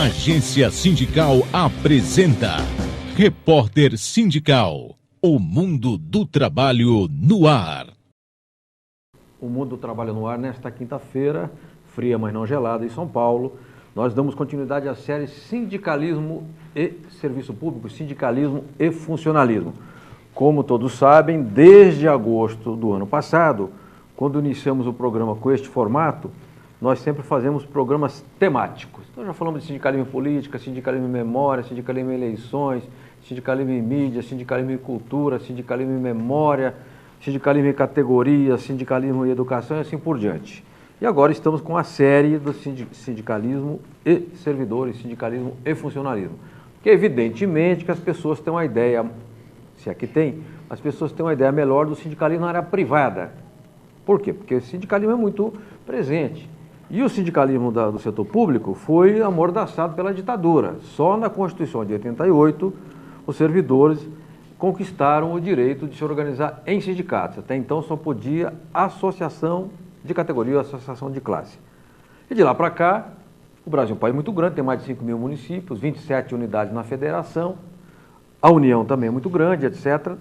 Agência Sindical apresenta Repórter Sindical, o mundo do trabalho no ar. O mundo do trabalho no ar nesta quinta-feira, fria mas não gelada, em São Paulo. Nós damos continuidade à série Sindicalismo e Serviço Público, Sindicalismo e Funcionalismo. Como todos sabem, desde agosto do ano passado, quando iniciamos o programa com este formato, nós sempre fazemos programas temáticos. Então já falamos de sindicalismo em política, sindicalismo em memória, sindicalismo em eleições, sindicalismo em mídia, sindicalismo em cultura, sindicalismo em memória, sindicalismo em categorias, sindicalismo em educação e assim por diante. E agora estamos com a série do sindicalismo e servidores, sindicalismo e funcionalismo. Porque evidentemente que as pessoas têm uma ideia, se aqui tem, as pessoas têm uma ideia melhor do sindicalismo na área privada. Por quê? Porque o sindicalismo é muito presente. E o sindicalismo do setor público foi amordaçado pela ditadura. Só na Constituição de 88, os servidores conquistaram o direito de se organizar em sindicatos. Até então só podia associação de categoria, associação de classe. E de lá para cá, o Brasil é um país muito grande, tem mais de 5 mil municípios, 27 unidades na federação, a União também é muito grande, etc.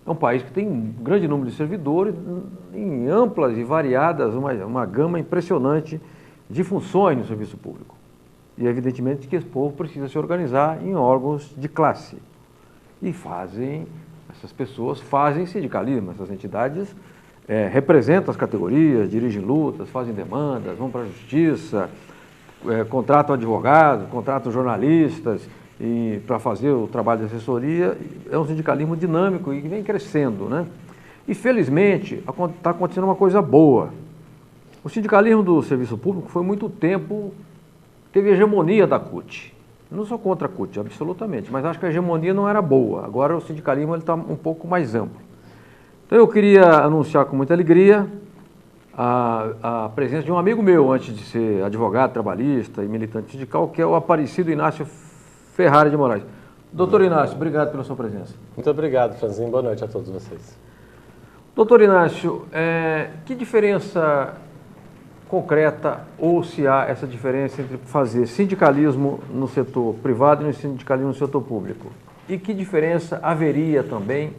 É um país que tem um grande número de servidores em amplas e variadas, uma gama impressionante de funções no serviço público. E evidentemente que esse povo precisa se organizar em órgãos de classe. E essas pessoas fazem sindicalismo, essas entidades representam as categorias, dirigem lutas, fazem demandas, vão para a justiça, contratam advogados, contratam jornalistas para fazer o trabalho de assessoria. É um sindicalismo dinâmico e vem crescendo, né? E felizmente está acontecendo uma coisa boa. O sindicalismo do serviço público foi muito tempo, teve hegemonia da CUT. Eu não sou contra a CUT, absolutamente, mas acho que a hegemonia não era boa. Agora o sindicalismo está um pouco mais amplo. Então eu queria anunciar com muita alegria a presença de um amigo meu, antes de ser advogado, trabalhista e militante sindical, que é o Aparecido Inácio Ferrari de Moraes. Doutor Inácio, obrigado pela sua presença. Muito obrigado, Franzinho. Boa noite a todos vocês. Doutor Inácio, que diferença concreta, ou se há essa diferença entre fazer sindicalismo no setor privado e sindicalismo no setor público? E que diferença haveria também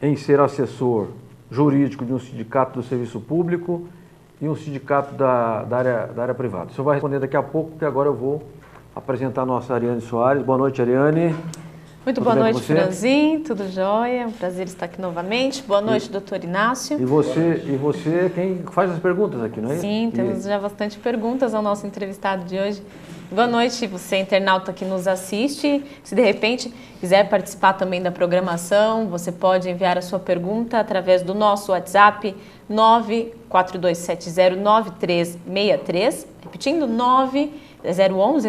em ser assessor jurídico de um sindicato do serviço público e um sindicato da área privada? O senhor vai responder daqui a pouco, porque agora eu vou apresentar a nossa Ariane Soares. Boa noite, Ariane. Muito boa noite, Franzinho. Tudo jóia? É um prazer estar aqui novamente. Boa noite, doutor Inácio. E você é quem faz as perguntas aqui, não é? Sim, temos já bastante perguntas ao nosso entrevistado de hoje. Boa noite, você internauta que nos assiste. Se de repente quiser participar também da programação, você pode enviar a sua pergunta através do nosso WhatsApp 942709363, repetindo 011,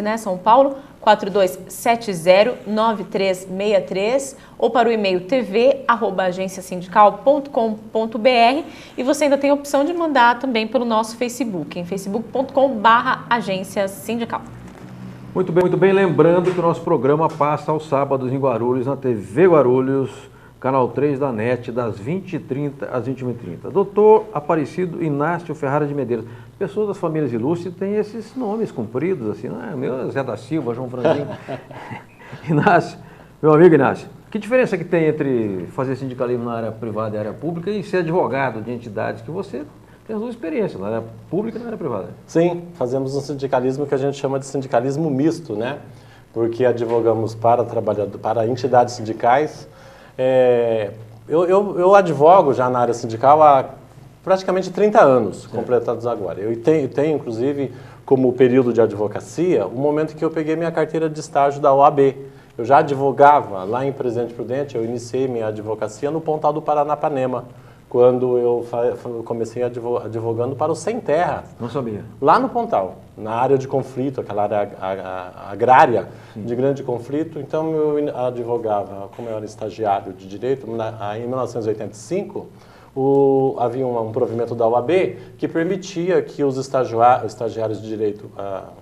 né, São Paulo, 42709363, ou para o e-mail tv@agenciasindical.com.br, e você ainda tem a opção de mandar também pelo nosso Facebook, em facebook.com/agência sindical. Muito bem. Lembrando que o nosso programa passa aos sábados em Guarulhos, na TV Guarulhos, canal 3 da NET, das 20h30 às 21h30. Doutor Aparecido Inácio Ferrari de Medeiros. Pessoas das famílias ilustres têm esses nomes compridos, assim, não é? Meu é Zé da Silva, João Franzinho. Inácio, meu amigo Inácio, que diferença que tem entre fazer sindicalismo na área privada e área pública e ser advogado de entidades que você tem as duas experiências, na área pública e na área privada? Sim, fazemos um sindicalismo que a gente chama de sindicalismo misto, né? Porque advogamos para entidades sindicais. Eu advogo já na área sindical há praticamente 30 anos, completados agora. Eu tenho, inclusive, como período de advocacia, o momento que eu peguei minha carteira de estágio da OAB. Eu já advogava lá em Presidente Prudente, eu iniciei minha advocacia no Pontal do Paranapanema, quando eu comecei advogando para o Sem Terra. Não sabia. lá no Pontal, na área de conflito, aquela área agrária de grande conflito. Então eu advogava, como eu era estagiário de direito, em 1985, havia um provimento da OAB que permitia que os estagiários de direito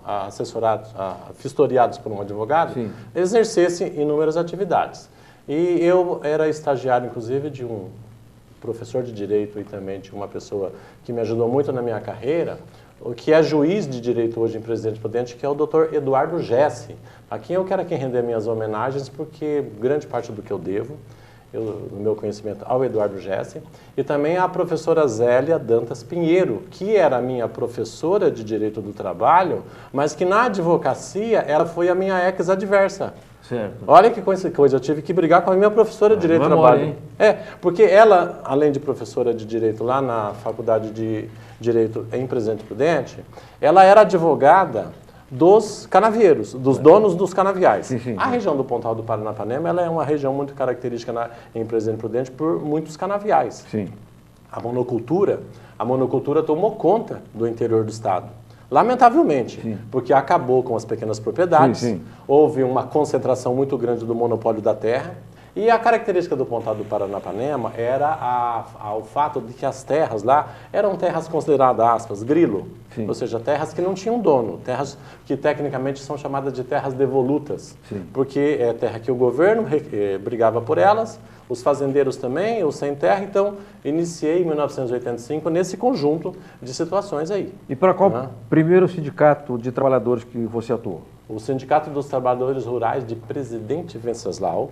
assessorados, vistoriados por um advogado, sim, exercessem inúmeras atividades. E eu era estagiário, inclusive, de um professor de direito e também de uma pessoa que me ajudou muito na minha carreira, o que é juiz de direito hoje em Presidente Prudente, que é o Dr. Eduardo Gessi, a quem eu quero aqui render minhas homenagens, porque grande parte do que eu devo, no meu conhecimento, ao Eduardo Gessi, e também à professora Zélia Dantas Pinheiro, que era a minha professora de Direito do Trabalho, mas que na advocacia ela foi a minha ex-adversa. Certo. Olha que coisa, eu tive que brigar com a minha professora de Direito do Trabalho. Hein? Porque ela, além de professora de Direito lá na Faculdade de Direito em Presidente Prudente, ela era advogada dos canavieiros, dos donos dos canaviais. Sim. A região do Pontal do Paranapanema ela é uma região muito característica em Presidente Prudente por muitos canaviais. Sim. A monocultura tomou conta do interior do estado. Lamentavelmente, porque acabou com as pequenas propriedades, houve uma concentração muito grande do monopólio da terra, e a característica do Pontal do Paranapanema era o fato de que as terras lá eram terras consideradas, aspas, grilo, ou seja, terras que não tinham dono, terras que tecnicamente são chamadas de terras devolutas, porque é terra que o governo brigava por elas, os fazendeiros também, os sem terra, então iniciei em 1985 nesse conjunto de situações aí. E para qual primeiro sindicato de trabalhadores que você atuou? O Sindicato dos Trabalhadores Rurais de Presidente Venceslau,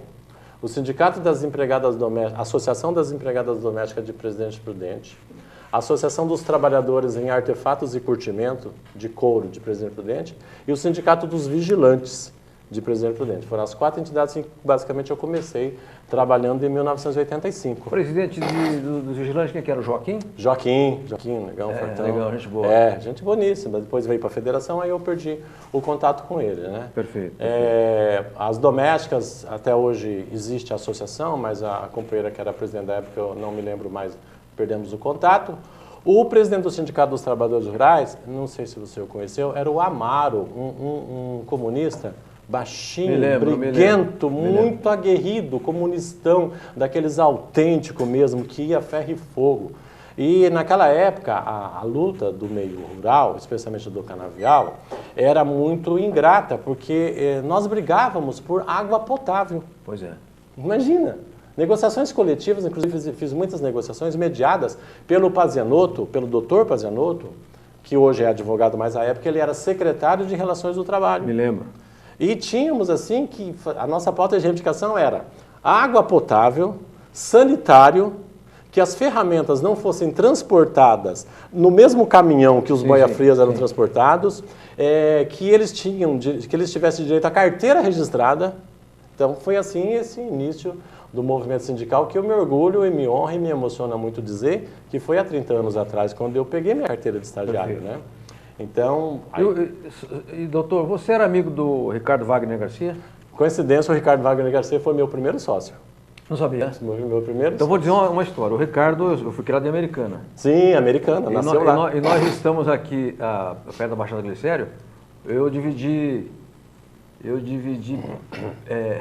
o Sindicato das Empregadas Domésticas, Associação das Empregadas Domésticas de Presidente Prudente, a Associação dos Trabalhadores em Artefatos e Curtimento de Couro de Presidente Prudente e o Sindicato dos Vigilantes de Presidente Prudente. Foram as 4 entidades em que basicamente eu comecei trabalhando em 1985. O presidente dos vigilantes, quem que era? O Joaquim? Joaquim, negão, fortão. Legal, gente boa. Gente boníssima. Depois veio para a federação, aí eu perdi o contato com ele, né? Perfeito. As domésticas, até hoje existe a associação, mas a companheira que era presidente da época, eu não me lembro mais, perdemos o contato. O presidente do Sindicato dos Trabalhadores Rurais, não sei se você o conheceu, era o Amaro, um comunista, baixinho, briguento, muito aguerrido, comunistão, daqueles autênticos mesmo, que ia ferro e fogo. E naquela época, a luta do meio rural, especialmente do canavial, era muito ingrata, porque nós brigávamos por água potável. Pois é. Imagina! Negociações coletivas, inclusive fiz muitas negociações mediadas pelo Pazianotto, pelo doutor Pazianotto, que hoje é advogado, mas na época ele era secretário de Relações do Trabalho. Me lembro. E tínhamos assim que a nossa pauta de reivindicação era água potável, sanitário, que as ferramentas não fossem transportadas no mesmo caminhão que os boia-frias eram transportados, que eles tivessem direito à carteira registrada. Então foi assim esse início do movimento sindical que eu me orgulho e me honra e me emociona muito dizer que foi há 30 anos atrás, quando eu peguei minha carteira de estagiário, né? Então... doutor, você era amigo do Ricardo Wagner Garcia? Coincidência, o Ricardo Wagner Garcia foi meu primeiro sócio. Não sabia? Meu primeiro então vou dizer uma história. O Ricardo, eu fui criado em Americana. Sim, Americana, nasceu lá. E nós estamos aqui, perto da Baixada Glicério, eu dividi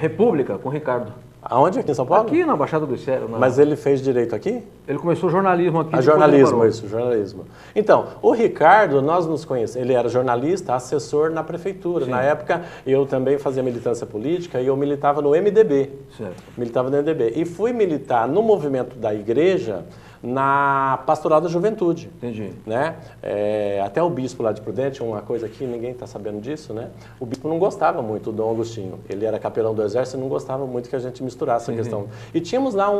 República com o Ricardo. Aonde? Aqui em São Paulo? Aqui na Baixada do Glicério. Mas ele fez direito aqui? Ele começou jornalismo aqui. Jornalismo. Então, o Ricardo, nós nos conhecemos, ele era jornalista, assessor na prefeitura. Sim. Na época, eu também fazia militância política e eu militava no MDB. Certo. Militava no MDB. E fui militar no movimento da igreja na Pastoral da Juventude. Entendi. Né? Até o bispo lá de Prudente, uma coisa que ninguém está sabendo disso, né? O bispo não gostava muito do Dom Agostinho. Ele era capelão do exército e não gostava muito que a gente misturasse a questão. E tínhamos lá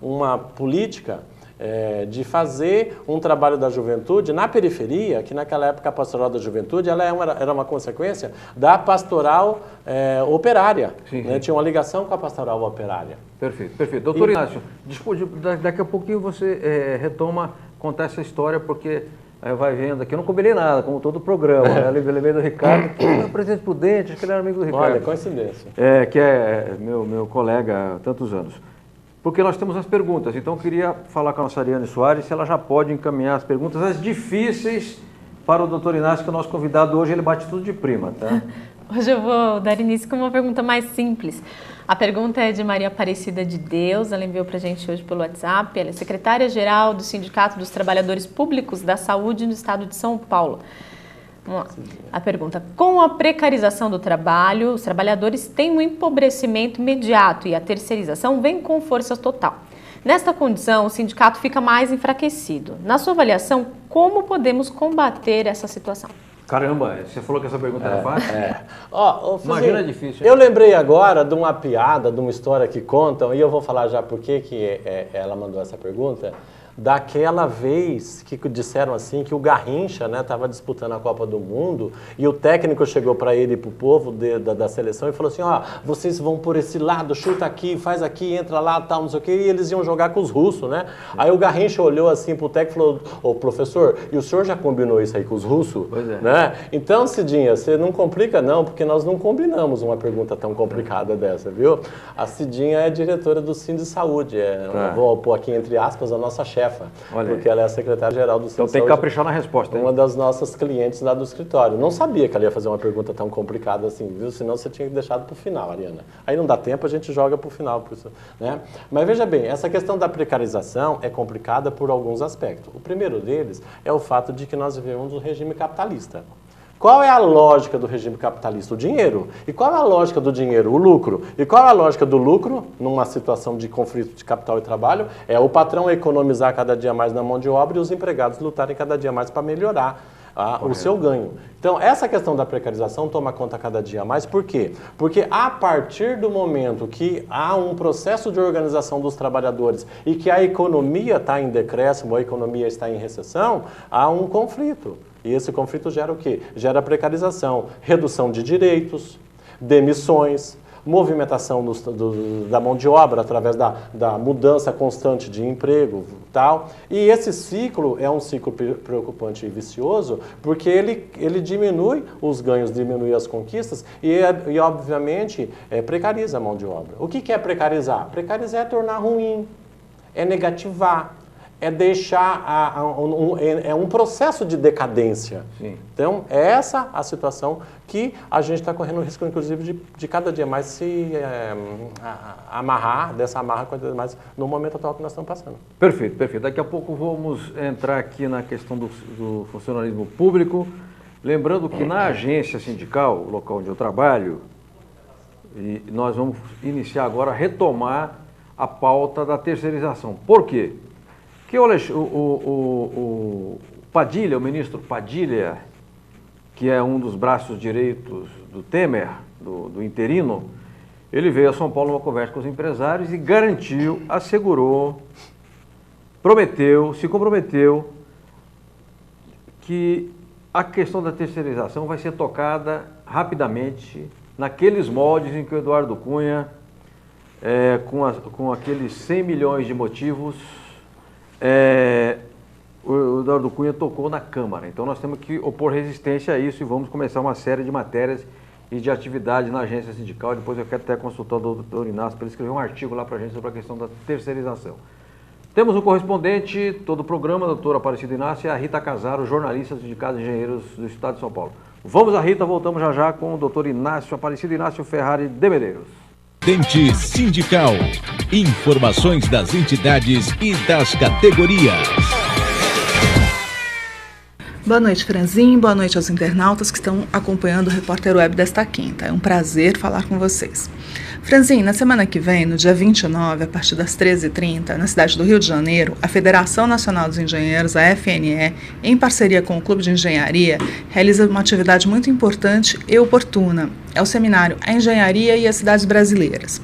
uma política de fazer um trabalho da juventude na periferia, que naquela época a Pastoral da Juventude ela era uma consequência da Pastoral Operária. Né? Tinha uma ligação com a Pastoral Operária. Perfeito. Doutor Inácio, daqui a pouquinho você retoma contar essa história, porque vai vendo aqui, eu não combinei nada, como todo o programa. Né? Eu lembrei do Ricardo, que era presidente Prudente, acho que ele era amigo do Ricardo. Olha, coincidência. Que é meu colega há tantos anos. Porque nós temos as perguntas, então eu queria falar com a nossa Ariane Soares se ela já pode encaminhar as perguntas, as difíceis, para o doutor Inácio, que é o nosso convidado hoje, ele bate tudo de prima, tá? Hoje eu vou dar início com uma pergunta mais simples. A pergunta é de Maria Aparecida de Deus, ela enviou para a gente hoje pelo WhatsApp, ela é secretária-geral do Sindicato dos Trabalhadores Públicos da Saúde no estado de São Paulo. Vamos lá. A pergunta: com a precarização do trabalho, os trabalhadores têm um empobrecimento imediato e a terceirização vem com força total. Nesta condição, o sindicato fica mais enfraquecido. Na sua avaliação, como podemos combater essa situação? Caramba, você falou que essa pergunta era fácil? Imagina, é difícil. Hein? Eu lembrei agora de uma piada, de uma história que contam, e eu vou falar já por que ela mandou essa pergunta. Daquela vez que disseram assim que o Garrincha estava disputando a Copa do Mundo e o técnico chegou para ele e para o povo da seleção e falou assim, vocês vão por esse lado, chuta aqui, faz aqui, entra lá, tal, não sei o quê, e eles iam jogar com os russos, né? Aí o Garrincha olhou assim para o técnico e falou, ô professor, e o senhor já combinou isso aí com os russos? Pois é. Né? Então, Cidinha, você não complica não, porque nós não combinamos uma pergunta tão complicada dessa, viu? A Cidinha é diretora do Sindi Saúde, vou pôr aqui entre aspas, a nossa chefe. Porque ela é a secretária-geral do Sindi Então tem que caprichar na resposta, hein? Uma das nossas clientes lá do escritório. Não sabia que ela ia fazer uma pergunta tão complicada assim, viu? Senão você tinha deixado para o final, Ariana. Aí não dá tempo, a gente joga para o final. Né? Mas veja bem, essa questão da precarização é complicada por alguns aspectos. O primeiro deles é o fato de que nós vivemos um regime capitalista. Qual é a lógica do regime capitalista? O dinheiro. E qual é a lógica do dinheiro? O lucro. E qual é a lógica do lucro, numa situação de conflito de capital e trabalho? É o patrão economizar cada dia mais na mão de obra e os empregados lutarem cada dia mais para melhorar o seu ganho. Então, essa questão da precarização toma conta cada dia mais. Por quê? Porque a partir do momento que há um processo de organização dos trabalhadores e que a economia está em decréscimo, a economia está em recessão, há um conflito. E esse conflito gera o quê? Gera precarização, redução de direitos, demissões, movimentação da mão de obra através da mudança constante de emprego tal. E esse ciclo é um ciclo preocupante e vicioso porque ele diminui os ganhos, diminui as conquistas e obviamente, precariza a mão de obra. O que é precarizar? Precarizar é tornar ruim, é negativar. É deixar um processo de decadência. Sim. Então, é essa a situação que a gente está correndo o risco, inclusive, de cada dia mais se amarrar, dessa amarra cada vez mais no momento atual que nós estamos passando. Perfeito, perfeito. Daqui a pouco vamos entrar aqui na questão do funcionalismo público. Lembrando que na agência sindical, o local onde eu trabalho, e nós vamos iniciar agora a retomar a pauta da terceirização. Por quê? Porque o Padilha, o ministro Padilha, que é um dos braços direitos do Temer, do interino, ele veio a São Paulo numa conversa com os empresários e garantiu, assegurou, se comprometeu que a questão da terceirização vai ser tocada rapidamente naqueles moldes em que o Eduardo Cunha, com aqueles 100 milhões de motivos, o Eduardo Cunha tocou na Câmara. Então nós temos que opor resistência a isso e vamos começar uma série de matérias e de atividade na agência sindical. Depois eu quero até consultar o doutor Inácio para ele escrever um artigo lá para a gente sobre a questão da terceirização. Temos um correspondente, todo o programa, a doutora Aparecida Inácio e a Rita Casaro, jornalista do Sindicato de Engenheiros do Estado de São Paulo. Vamos a Rita, voltamos já com o doutor Inácio Aparecido Inácio Ferrari de Medeiros. Dente Sindical. Informações das entidades e das categorias. Boa noite, Franzinho. Boa noite aos internautas que estão acompanhando o Repórter Web desta quinta. É um prazer falar com vocês. Franzinho, na semana que vem, no dia 29, a partir das 13h30, na cidade do Rio de Janeiro, a Federação Nacional dos Engenheiros, a FNE, em parceria com o Clube de Engenharia, realiza uma atividade muito importante e oportuna. É o seminário A Engenharia e as Cidades Brasileiras.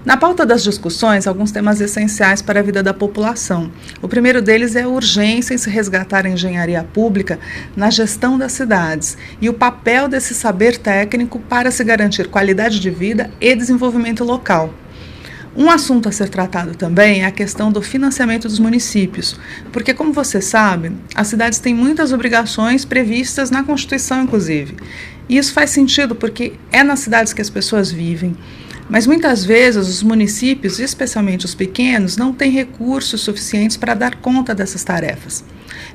Na pauta das discussões, alguns temas essenciais para a vida da população. O primeiro deles é a urgência em se resgatar a engenharia pública na gestão das cidades e o papel desse saber técnico para se garantir qualidade de vida e desenvolvimento local. Um assunto a ser tratado também é a questão do financiamento dos municípios, porque, como você sabe, as cidades têm muitas obrigações previstas na Constituição, inclusive. E isso faz sentido porque é nas cidades que as pessoas vivem. Mas muitas vezes os municípios, especialmente os pequenos, não têm recursos suficientes para dar conta dessas tarefas.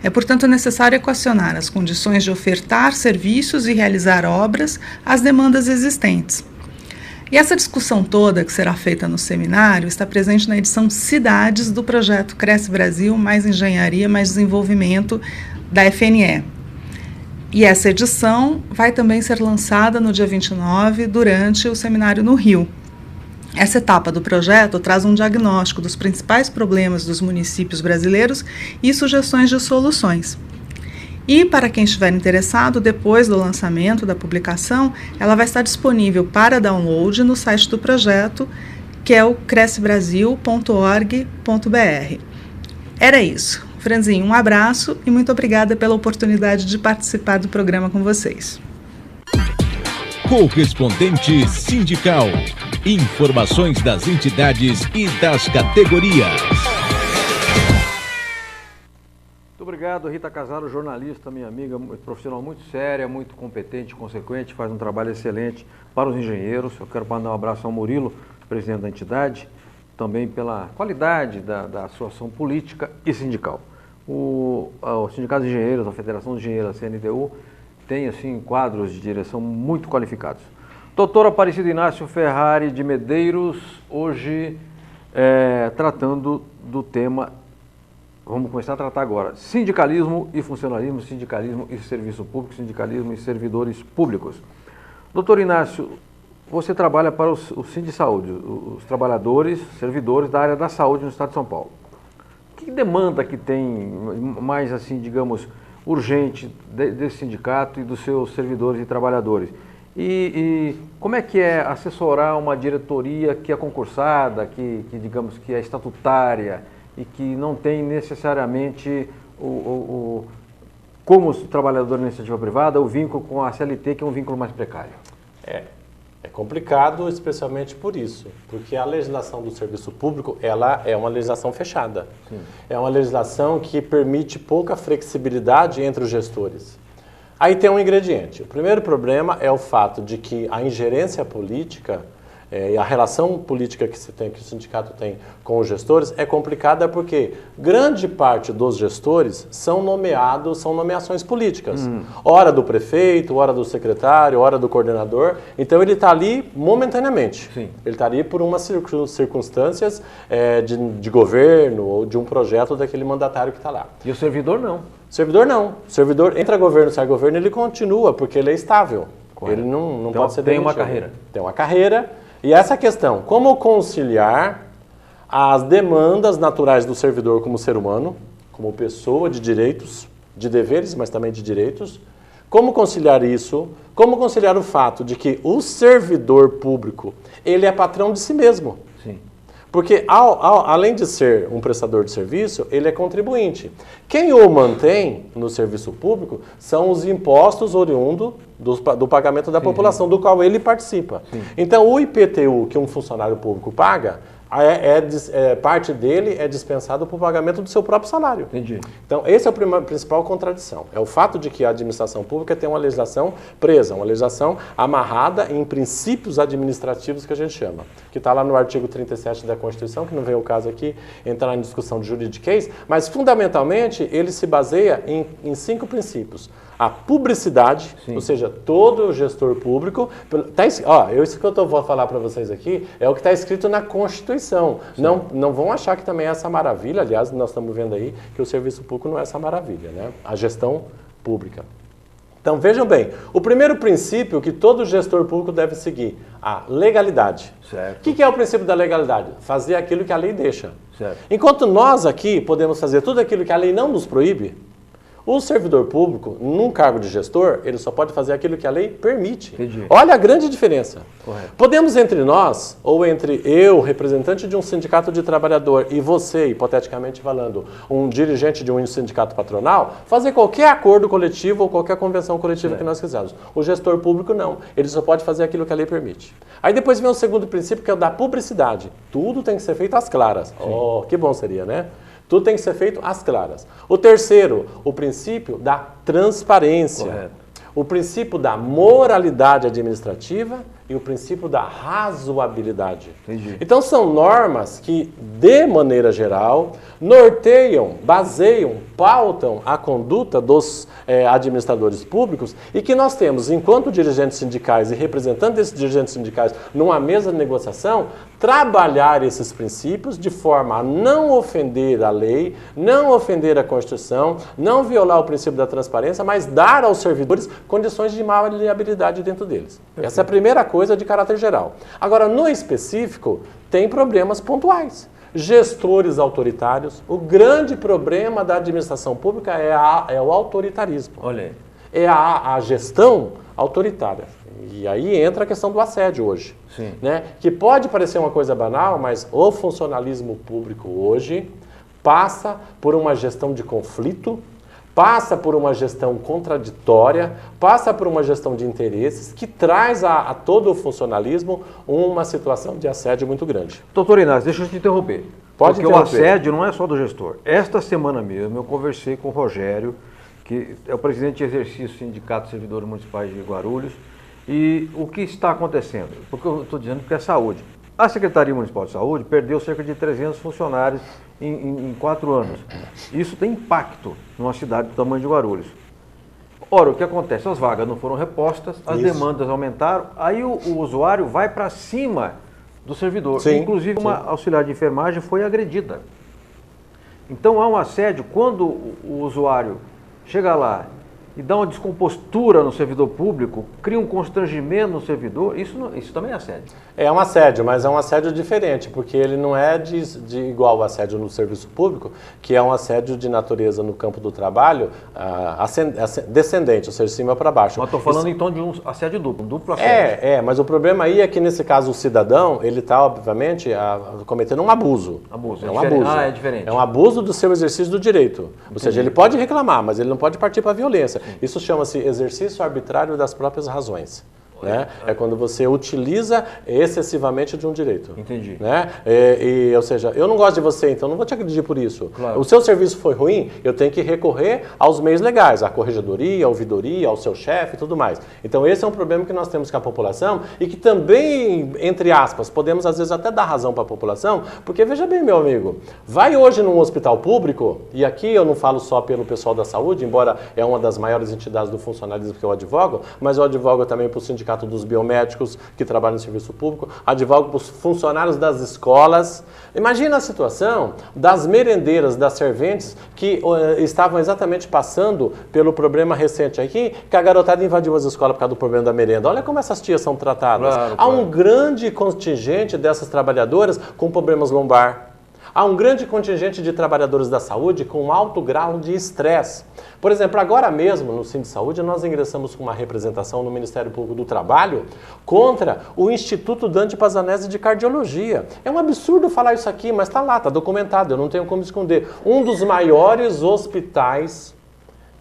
É, portanto, necessário equacionar as condições de ofertar serviços e realizar obras às demandas existentes. E essa discussão toda que será feita no seminário está presente na edição Cidades do projeto Cresce Brasil, mais Engenharia, mais Desenvolvimento da FNE. E essa edição vai também ser lançada no dia 29, durante o seminário no Rio. Essa etapa do projeto traz um diagnóstico dos principais problemas dos municípios brasileiros e sugestões de soluções. E para quem estiver interessado, depois do lançamento da publicação, ela vai estar disponível para download no site do projeto, que é o crescebrasil.org.br. Era isso. Franzinho, um abraço e muito obrigada pela oportunidade de participar do programa com vocês. Correspondente sindical. Informações das entidades e das categorias. Muito obrigado, Rita Casaro, jornalista, minha amiga, profissional muito séria, muito competente, consequente, faz um trabalho excelente para os engenheiros. Eu quero mandar um abraço ao Murilo, presidente da entidade, também pela qualidade da sua ação política e sindical. O Sindicato de Engenheiros, a Federação de Engenheiros, a CNTU, tem assim quadros de direção muito qualificados. Doutor Aparecido Inácio Ferrari de Medeiros, hoje tratando do tema, vamos começar a tratar agora, sindicalismo e funcionalismo, sindicalismo e serviço público, sindicalismo e servidores públicos. Doutor Inácio, você trabalha para o Sindisaúde, os trabalhadores, servidores da área da saúde no estado de São Paulo. Que demanda que tem mais, assim, digamos, urgente desse sindicato e dos seus servidores e trabalhadores? E como é que é assessorar uma diretoria que é concursada, que digamos que é estatutária e que não tem necessariamente como os trabalhadores na iniciativa privada, o vínculo com a CLT, que é um vínculo mais precário? É complicado, especialmente por isso, porque a legislação do serviço público, ela é uma legislação fechada. Sim. É uma legislação que permite pouca flexibilidade entre os gestores. Aí tem um ingrediente. O primeiro problema é o fato de que a ingerência política e a relação política que o sindicato tem com os gestores é complicada porque grande parte dos gestores são nomeações políticas. Hora do prefeito, hora do secretário, hora do coordenador. Então ele está ali momentaneamente. Sim. Ele está ali por umas circunstâncias de governo ou de um projeto daquele mandatário que está lá. E o servidor não? O servidor não. O servidor entra governo, sai governo, ele continua porque ele é estável. Correto. Ele não então, pode ser demitido. Tem uma carreira. Tem uma carreira. E essa questão, como conciliar as demandas naturais do servidor como ser humano, como pessoa de direitos, de deveres, mas também de direitos, como conciliar isso, como conciliar o fato de que o servidor público, ele é patrão de si mesmo. Sim. Porque, além de ser um prestador de serviço, ele é contribuinte. Quem o mantém no serviço público são os impostos oriundos do pagamento da população, do qual ele participa. Sim. Então, o IPTU que um funcionário público paga, parte dele é dispensado por pagamento do seu próprio salário. Entendi. Então, essa é a principal contradição. É o fato de que a administração pública tem uma legislação presa, uma legislação amarrada em princípios administrativos que a gente chama, que está lá no artigo 37 da Constituição, que não vem o caso aqui entrar em discussão de juridiquês, mas fundamentalmente ele se baseia em 5 princípios. A publicidade, sim, ou seja, todo gestor público... isso que eu vou falar para vocês aqui é o que está escrito na Constituição. Não vão achar que também é essa maravilha. Aliás, nós estamos vendo aí que o serviço público não é essa maravilha, né? A gestão pública. Então, vejam bem, o primeiro princípio que todo gestor público deve seguir, a legalidade. Certo. O que é o princípio da legalidade? Fazer aquilo que a lei deixa. Certo. Enquanto nós aqui podemos fazer tudo aquilo que a lei não nos proíbe, o servidor público, num cargo de gestor, ele só pode fazer aquilo que a lei permite. Entendi. Olha a grande diferença. Correto. Podemos entre nós, ou entre eu, representante de um sindicato de trabalhador, e você, hipoteticamente falando, um dirigente de um sindicato patronal, fazer qualquer acordo coletivo ou qualquer convenção coletiva que nós quisermos. O gestor público não. Ele só pode fazer aquilo que a lei permite. Aí depois vem o segundo princípio, que é o da publicidade. Tudo tem que ser feito às claras. Sim. Oh, que bom seria, né? Tudo tem que ser feito às claras. O terceiro, o princípio da transparência. Correto. O princípio da moralidade administrativa e o princípio da razoabilidade. Entendi. Então são normas que, de maneira geral, norteiam, baseiam, pautam a conduta dos administradores públicos e que nós temos, enquanto dirigentes sindicais e representantes desses dirigentes sindicais numa mesa de negociação, trabalhar esses princípios de forma a não ofender a lei, não ofender a Constituição, não violar o princípio da transparência, mas dar aos servidores condições de maleabilidade dentro deles. Perfeito. Essa é a primeira coisa de caráter geral. Agora, no específico, tem problemas pontuais. gestores autoritários. O grande problema da administração pública é o autoritarismo. Olha aí. É a gestão autoritária. E aí entra a questão do assédio hoje. Sim. Né? Que pode parecer uma coisa banal, mas o funcionalismo público hoje passa por uma gestão de conflito, passa por uma gestão contraditória, passa por uma gestão de interesses que traz a todo o funcionalismo uma situação de assédio muito grande. Doutor Inácio, deixa eu te interromper. Pode Porque interromper. o assédio não é só do gestor. Esta semana mesmo eu conversei com o Rogério, que é o presidente de exercício do Sindicato de Servidores Municipais de Guarulhos, e o que está acontecendo? Porque eu estou dizendo que é saúde. A Secretaria Municipal de Saúde perdeu cerca de 300 funcionários em 4 anos. Isso tem impacto numa cidade do tamanho de Guarulhos. Ora, o que acontece? As vagas não foram repostas, as demandas aumentaram, aí o usuário vai para cima do servidor. Sim, Inclusive, uma auxiliar de enfermagem foi agredida. Então, há um assédio quando o usuário chega lá e dá uma descompostura no servidor público, cria um constrangimento no servidor, isso também é assédio. É um assédio, mas é um assédio diferente, porque ele não é de igual ao assédio no serviço público, que é um assédio de natureza no campo do trabalho descendente, ou seja, de cima para baixo. Mas estou falando então de um assédio duplo, um duplo assédio. Mas o problema aí é que nesse caso o cidadão, ele está obviamente cometendo um abuso. Abuso, é um abuso. Ah, é diferente. É um abuso do seu exercício do direito. Ou seja, ele pode reclamar, mas ele não pode partir para a violência. Isso chama-se exercício arbitrário das próprias razões. Né? É quando você utiliza excessivamente de um direito. Entendi. Né? Ou seja, eu não gosto de você, então não vou te agredir por isso. Claro. O seu serviço foi ruim, eu tenho que recorrer aos meios legais, à corregedoria, à ouvidoria, ao seu chefe e tudo mais. Então esse é um problema que nós temos com a população e que também, entre aspas, podemos às vezes até dar razão para a população, porque veja bem, meu amigo, vai hoje num hospital público, e aqui eu não falo só pelo pessoal da saúde, embora é uma das maiores entidades do funcionalismo que eu advogo, mas eu advogo também para o sindicato dos biomédicos que trabalham no serviço público, advogo para os funcionários das escolas. Imagina a situação das merendeiras, das serventes que estavam exatamente passando pelo problema recente aqui, que a garotada invadiu as escolas por causa do problema da merenda. Olha como essas tias são tratadas. Claro, Há um grande contingente dessas trabalhadoras com problemas lombar. Há um grande contingente de trabalhadores da saúde com alto grau de estresse. Por exemplo, agora mesmo no Sindicato de Saúde, nós ingressamos com uma representação no Ministério Público do Trabalho contra o Instituto Dante Pazanese de Cardiologia. É um absurdo falar isso aqui, mas está lá, está documentado, eu não tenho como esconder. Um dos maiores hospitais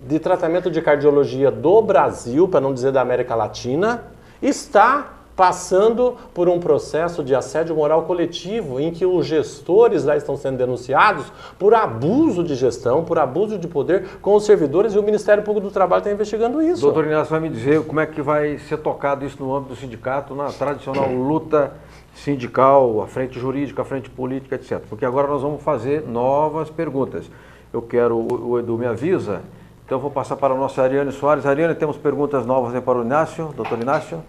de tratamento de cardiologia do Brasil, para não dizer da América Latina, está passando por um processo de assédio moral coletivo em que os gestores lá estão sendo denunciados por abuso de gestão, por abuso de poder com os servidores, e o Ministério Público do Trabalho está investigando isso. Doutor Inácio vai me dizer como é que vai ser tocado isso no âmbito do sindicato, na tradicional luta sindical, a frente jurídica, a frente política, etc. Porque agora nós vamos fazer novas perguntas. Eu quero, o Edu me avisa, então eu vou passar para a nossa Ariane Soares. Ariane, temos perguntas novas aí para o Inácio, doutor Inácio?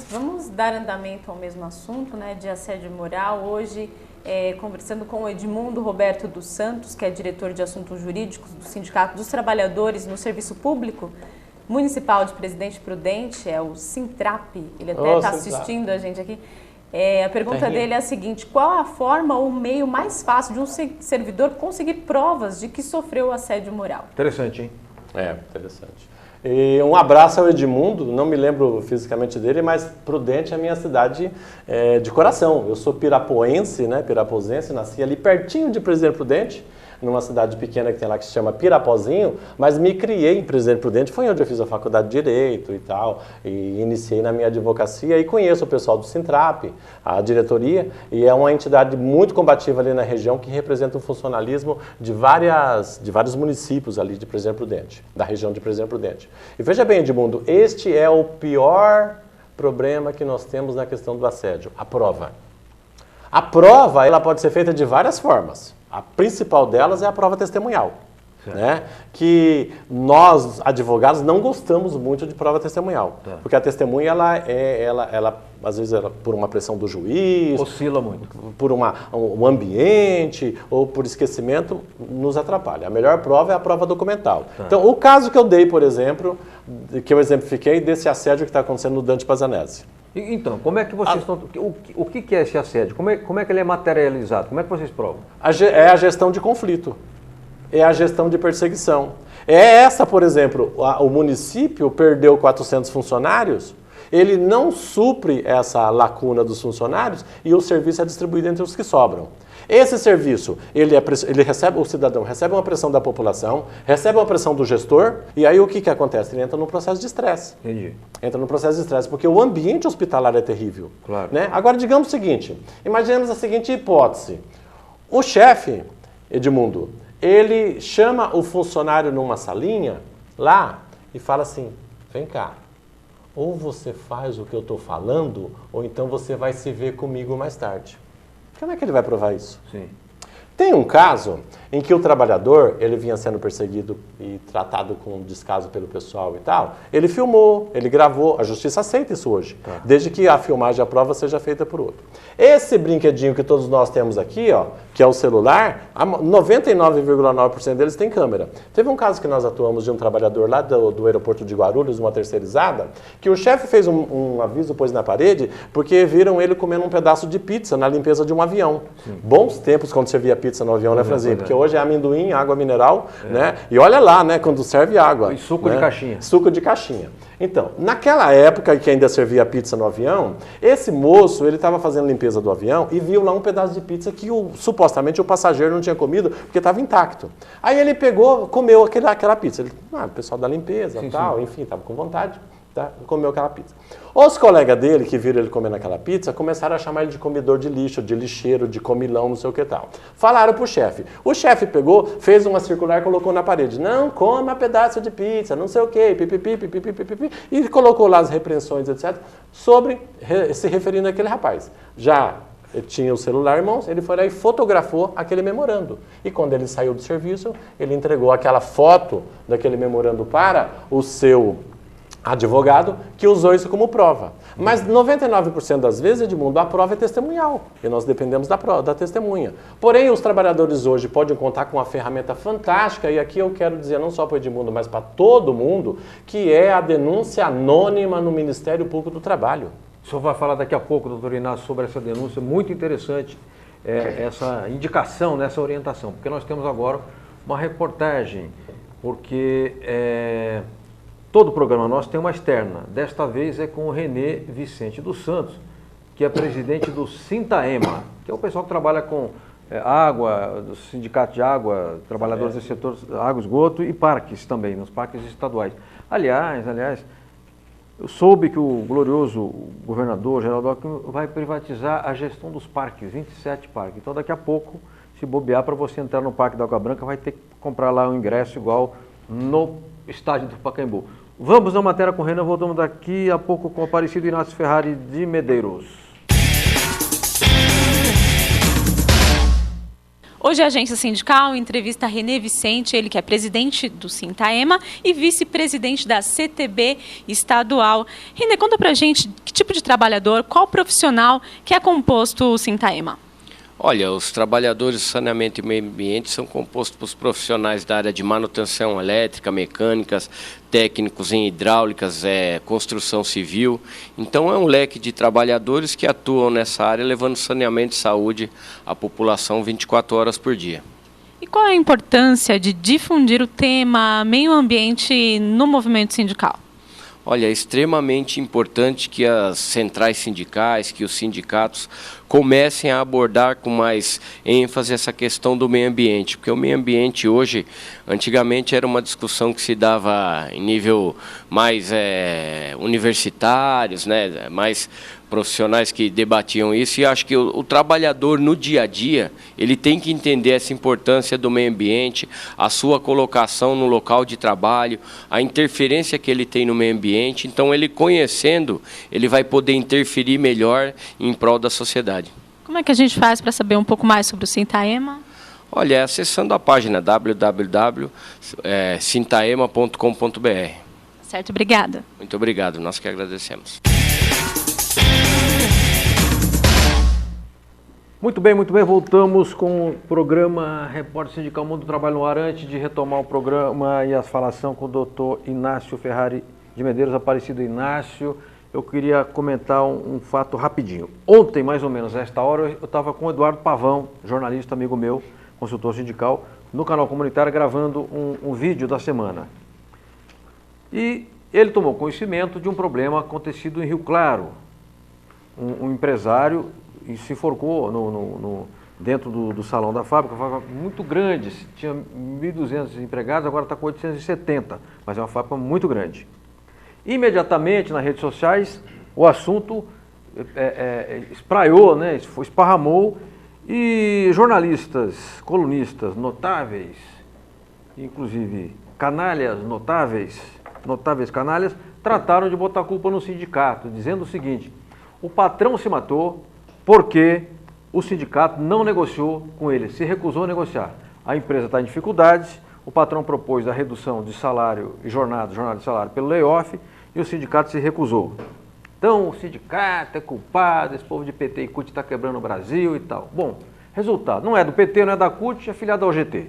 Vamos dar andamento ao mesmo assunto, né, de assédio moral. Hoje, conversando com o Edmundo Roberto dos Santos, que é diretor de assuntos jurídicos do Sindicato dos Trabalhadores no Serviço Público Municipal de Presidente Prudente, é o Sintrap, ele até está assistindo a gente aqui. A pergunta dele é a seguinte: qual a forma ou meio mais fácil de um servidor conseguir provas de que sofreu assédio moral? Interessante, hein? Interessante. E um abraço ao Edmundo, não me lembro fisicamente dele, mas Prudente é a minha cidade de coração. Eu sou pirapoense, né, piraposense, nasci ali pertinho de Presidente Prudente, numa cidade pequena que tem lá que se chama Pirapozinho, mas me criei em Presidente Prudente, foi onde eu fiz a faculdade de Direito e tal, e iniciei na minha advocacia e conheço o pessoal do Sintrap, a diretoria, e é uma entidade muito combativa ali na região que representa o funcionalismo de vários municípios ali de Presidente Prudente, da região de Presidente Prudente. E veja bem, Edmundo, este é o pior problema que nós temos na questão do assédio, a prova. A prova, ela pode ser feita de várias formas. A principal delas é a prova testemunhal, né? Que nós, advogados, não gostamos muito de prova testemunhal. Porque a testemunha, ela às vezes, por uma pressão do juiz... Oscila muito. Por um ambiente ou por esquecimento, nos atrapalha. A melhor prova é a prova documental. Então, o caso que eu dei, por exemplo, que eu exemplifiquei desse assédio que está acontecendo no Dante Pazanese. Então, como é que vocês estão... O que é esse assédio? Como é que ele é materializado? Como é que vocês provam? É a gestão de conflito. É a gestão de perseguição. É essa, por exemplo, o município perdeu 400 funcionários, ele não supre essa lacuna dos funcionários e o serviço é distribuído entre os que sobram. Esse serviço, o cidadão recebe uma pressão da população, recebe uma pressão do gestor, e aí o que acontece? Ele entra num processo de estresse. Entendi. Entra num processo de estresse, porque o ambiente hospitalar é terrível. Claro. Né? Agora, digamos o seguinte, imaginemos a seguinte hipótese. O chefe, Edmundo, ele chama o funcionário numa salinha lá e fala assim, vem cá, ou você faz o que eu estou falando, ou então você vai se ver comigo mais tarde. Como é que ele vai provar isso? Sim. Tem um caso em que o trabalhador, ele vinha sendo perseguido e tratado com descaso pelo pessoal e tal, ele filmou, ele gravou, a justiça aceita isso hoje, desde que a filmagem, a prova seja feita por outro. Esse brinquedinho que todos nós temos aqui, ó, que é o celular, 99,9% deles tem câmera. Teve um caso que nós atuamos de um trabalhador lá do aeroporto de Guarulhos, uma terceirizada, que o chefe fez um aviso, pôs na parede, porque viram ele comendo um pedaço de pizza na limpeza de um avião. Sim. Bons tempos quando servia pizza no avião, né, Franzinho? Porque hoje é amendoim, água mineral, né? E olha lá, né, quando serve água. E suco, né? de caixinha. Suco de caixinha. Então, naquela época que ainda servia pizza no avião, esse moço, ele estava fazendo limpeza do avião e viu lá um pedaço de pizza que supostamente o passageiro não tinha comido porque estava intacto. Aí ele pegou, comeu aquela pizza. Ele, o pessoal da limpeza, sim, tal, sim. Enfim, estava com vontade, tá? Comeu aquela pizza. Os colegas dele, que viram ele comendo aquela pizza, começaram a chamar ele de comedor de lixo, de lixeiro, de comilão, não sei o que tal. Falaram pro chefe. O chefe pegou, fez uma circular e colocou na parede. Não coma pedaço de pizza, não sei o que, pipipi, e colocou lá as repreensões, etc., se referindo àquele rapaz. Já tinha o celular em mãos, ele foi lá e fotografou aquele memorando. E quando ele saiu do serviço, ele entregou aquela foto daquele memorando para o seu advogado, que usou isso como prova. Mas 99% das vezes, Edmundo, a prova é testemunhal, e nós dependemos da testemunha. Porém, os trabalhadores hoje podem contar com uma ferramenta fantástica, e aqui eu quero dizer não só para o Edmundo, mas para todo mundo, que é a denúncia anônima no Ministério Público do Trabalho. O senhor vai falar daqui a pouco, doutor Inácio, sobre essa denúncia, muito interessante, essa indicação, essa orientação, porque nós temos agora uma reportagem, porque todo o programa nosso tem uma externa. Desta vez é com o Renê Vicente dos Santos, que é presidente do Sintaema, que é o pessoal que trabalha com água, do sindicato de água, trabalhadores do setor água, esgoto e parques também, nos parques estaduais. Aliás, eu soube que o glorioso governador Geraldo Alckmin vai privatizar a gestão dos parques, 27 parques. Então daqui a pouco, se bobear, para você entrar no Parque da Água Branca, vai ter que comprar lá um ingresso igual no estádio do Pacaembu. Vamos na matéria com o Renan, voltamos daqui a pouco com o Aparecido Inácio Ferrari de Medeiros. Hoje a Agência Sindical entrevista Renê Vicente, ele que é presidente do Sintaema e vice-presidente da CTB estadual. Renê, conta pra gente que tipo de trabalhador, qual profissional que é composto o Sintaema? Olha, os trabalhadores de saneamento e meio ambiente são compostos por profissionais da área de manutenção elétrica, mecânicas, técnicos em hidráulicas, construção civil. Então é um leque de trabalhadores que atuam nessa área, levando saneamento e saúde à população 24 horas por dia. E qual é a importância de difundir o tema meio ambiente no movimento sindical? Olha, é extremamente importante que as centrais sindicais, que os sindicatos comecem a abordar com mais ênfase essa questão do meio ambiente, porque o meio ambiente hoje, antigamente era uma discussão que se dava em nível mais universitários, né, mais profissionais que debatiam isso, e acho que o trabalhador no dia a dia, ele tem que entender essa importância do meio ambiente, a sua colocação no local de trabalho, a interferência que ele tem no meio ambiente. Então, ele conhecendo, ele vai poder interferir melhor em prol da sociedade. Como é que a gente faz para saber um pouco mais sobre o Sintaema? Olha, acessando a página www.sintaema.com.br. Certo, obrigada. Muito obrigado, nós que agradecemos. Muito bem, voltamos com o programa Repórter Sindical Mundo do Trabalho no Ar. Antes de retomar o programa e a falação com o doutor Inácio Ferrari de Medeiros, Aparecido Inácio, eu queria comentar um fato rapidinho. Ontem, mais ou menos, a esta hora, eu estava com o Eduardo Pavão, jornalista amigo meu, consultor sindical, no canal comunitário, gravando um vídeo da semana. E ele tomou conhecimento de um problema acontecido em Rio Claro. Um empresário se enforcou dentro do salão da fábrica, uma fábrica muito grande, tinha 1.200 empregados, agora está com 870, mas é uma fábrica muito grande. Imediatamente nas redes sociais o assunto espraiou, né, esparramou, e jornalistas, colunistas notáveis, inclusive canalhas notáveis canalhas, trataram de botar a culpa no sindicato, dizendo o seguinte: o patrão se matou porque o sindicato não negociou com ele, se recusou a negociar. A empresa está em dificuldades, o patrão propôs a redução de salário e jornada de salário pelo layoff e o sindicato se recusou. Então o sindicato é culpado, esse povo de PT e CUT está quebrando o Brasil e tal. Bom, resultado, não é do PT, não é da CUT, é filiado ao GT.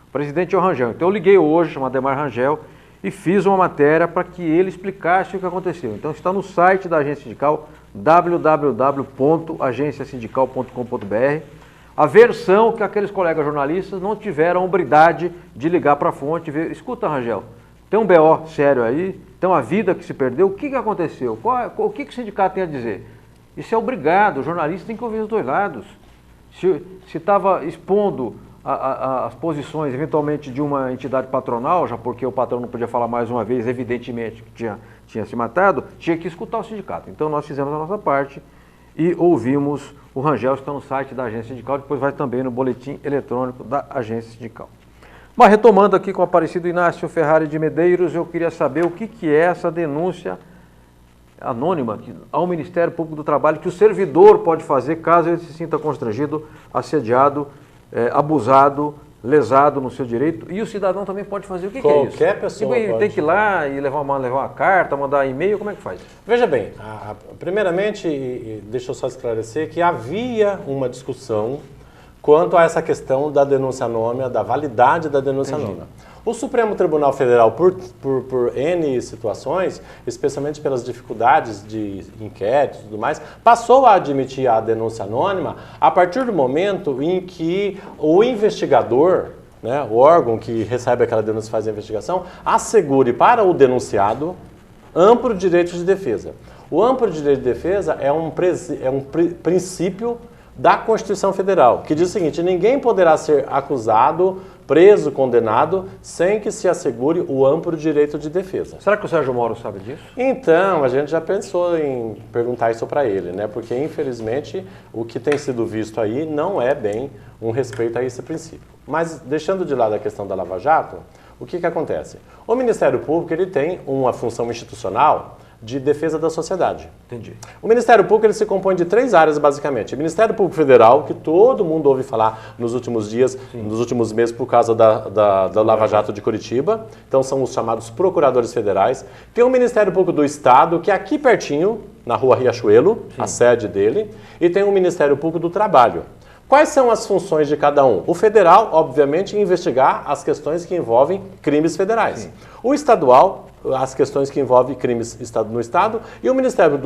O presidente é o Rangel. Então eu liguei hoje, chama Ademar Rangel, e fiz uma matéria para que ele explicasse o que aconteceu. Então está no site da agência sindical, www.agenciasindical.com.br, a versão que aqueles colegas jornalistas não tiveram a hombridade de ligar para a fonte e ver: escuta, Rangel, tem um BO sério aí, tem uma vida que se perdeu, o que aconteceu? O que o sindicato tem a dizer? Isso é obrigado, o jornalista tem que ouvir os dois lados. Se estava expondo as posições, eventualmente, de uma entidade patronal, já porque o patrão não podia falar mais uma vez, evidentemente, que tinha se matado, tinha que escutar o sindicato. Então nós fizemos a nossa parte e ouvimos o Rangel, está no site da agência sindical, depois vai também no boletim eletrônico da agência sindical. Mas retomando aqui com o Aparecido Inácio Ferrari de Medeiros, eu queria saber o que é essa denúncia anônima ao Ministério Público do Trabalho que o servidor pode fazer caso ele se sinta constrangido, assediado, abusado, lesado no seu direito, e o cidadão também pode fazer. O que é isso? Qualquer pessoa pode. Tem que ir lá e levar uma carta, mandar e-mail, como é que faz? Veja bem, primeiramente, deixa eu só esclarecer que havia uma discussão quanto a essa questão da denúncia anônima, da validade da denúncia anônima. O Supremo Tribunal Federal, por N situações, especialmente pelas dificuldades de inquéritos e tudo mais, passou a admitir a denúncia anônima a partir do momento em que o investigador, né, o órgão que recebe aquela denúncia e faz a investigação, assegure para o denunciado amplo direito de defesa. O amplo direito de defesa é um princípio da Constituição Federal, que diz o seguinte: ninguém poderá ser acusado, preso, condenado, sem que se assegure o amplo direito de defesa. Será que o Sérgio Moro sabe disso? Então, a gente já pensou em perguntar isso para ele, né? Porque, infelizmente, o que tem sido visto aí não é bem um respeito a esse princípio. Mas, deixando de lado a questão da Lava Jato, o que acontece? O Ministério Público ele tem uma função institucional de defesa da sociedade. Entendi. O Ministério Público ele se compõe de 3 áreas, basicamente. O Ministério Público Federal, que todo mundo ouve falar nos últimos dias, nos últimos meses, por causa da Lava Jato de Curitiba. Então, são os chamados procuradores federais. Tem o Ministério Público do Estado, que é aqui pertinho, na rua Riachuelo, a sede dele. E tem o Ministério Público do Trabalho. Quais são as funções de cada um? O federal, obviamente, investigar as questões que envolvem crimes federais. Sim. O estadual, as questões que envolvem crimes no Estado, e o Ministério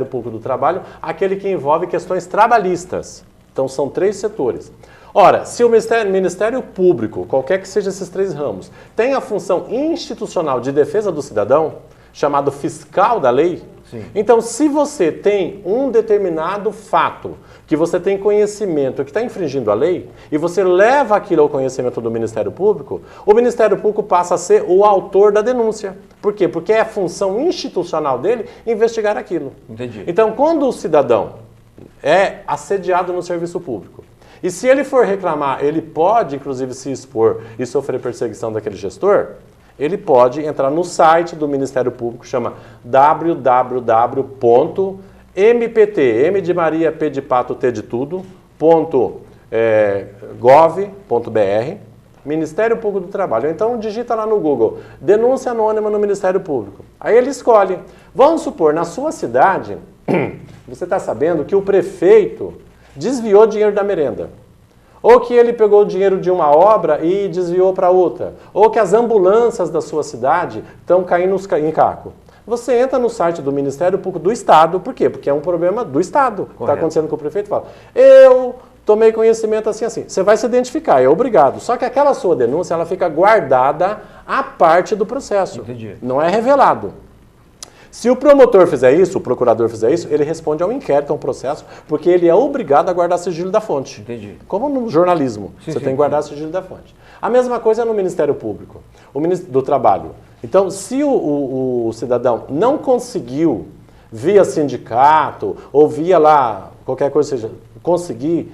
Público do Trabalho, aquele que envolve questões trabalhistas. Então, são 3 setores. Ora, se o Ministério Público, qualquer que seja esses 3 ramos, tem a função institucional de defesa do cidadão, chamado fiscal da lei, sim, então, se você tem um determinado fato que você tem conhecimento que está infringindo a lei e você leva aquilo ao conhecimento do Ministério Público, o Ministério Público passa a ser o autor da denúncia. Por quê? Porque é a função institucional dele investigar aquilo. Entendi. Então, quando o cidadão é assediado no serviço público, e se ele for reclamar, ele pode, inclusive, se expor e sofrer perseguição daquele gestor, ele pode entrar no site do Ministério Público, chama www.mpt, M de Maria, P de Pato, T de Tudo, .gov.br, Ministério Público do Trabalho. Então digita lá no Google, denúncia anônima no Ministério Público. Aí ele escolhe. Vamos supor, na sua cidade, você está sabendo que o prefeito desviou dinheiro da merenda. Ou que ele pegou o dinheiro de uma obra e desviou para outra. Ou que as ambulâncias da sua cidade estão caindo em caco. Você entra no site do Ministério Público do Estado, por quê? Porque é um problema do Estado. Está acontecendo com o prefeito e fala, eu tomei conhecimento assim, assim. Você vai se identificar, é obrigado. Só que aquela sua denúncia, ela fica guardada à parte do processo. Entendi. Não é revelado. Se o promotor fizer isso, o procurador fizer isso, ele responde ao inquérito, a um processo, porque ele é obrigado a guardar sigilo da fonte. Entendi. Como no jornalismo, Sim, você tem que guardar sigilo da fonte. A mesma coisa no Ministério Público, o Ministério do Trabalho. Então, se o cidadão não conseguiu, via sindicato, ou via lá, qualquer coisa seja, conseguir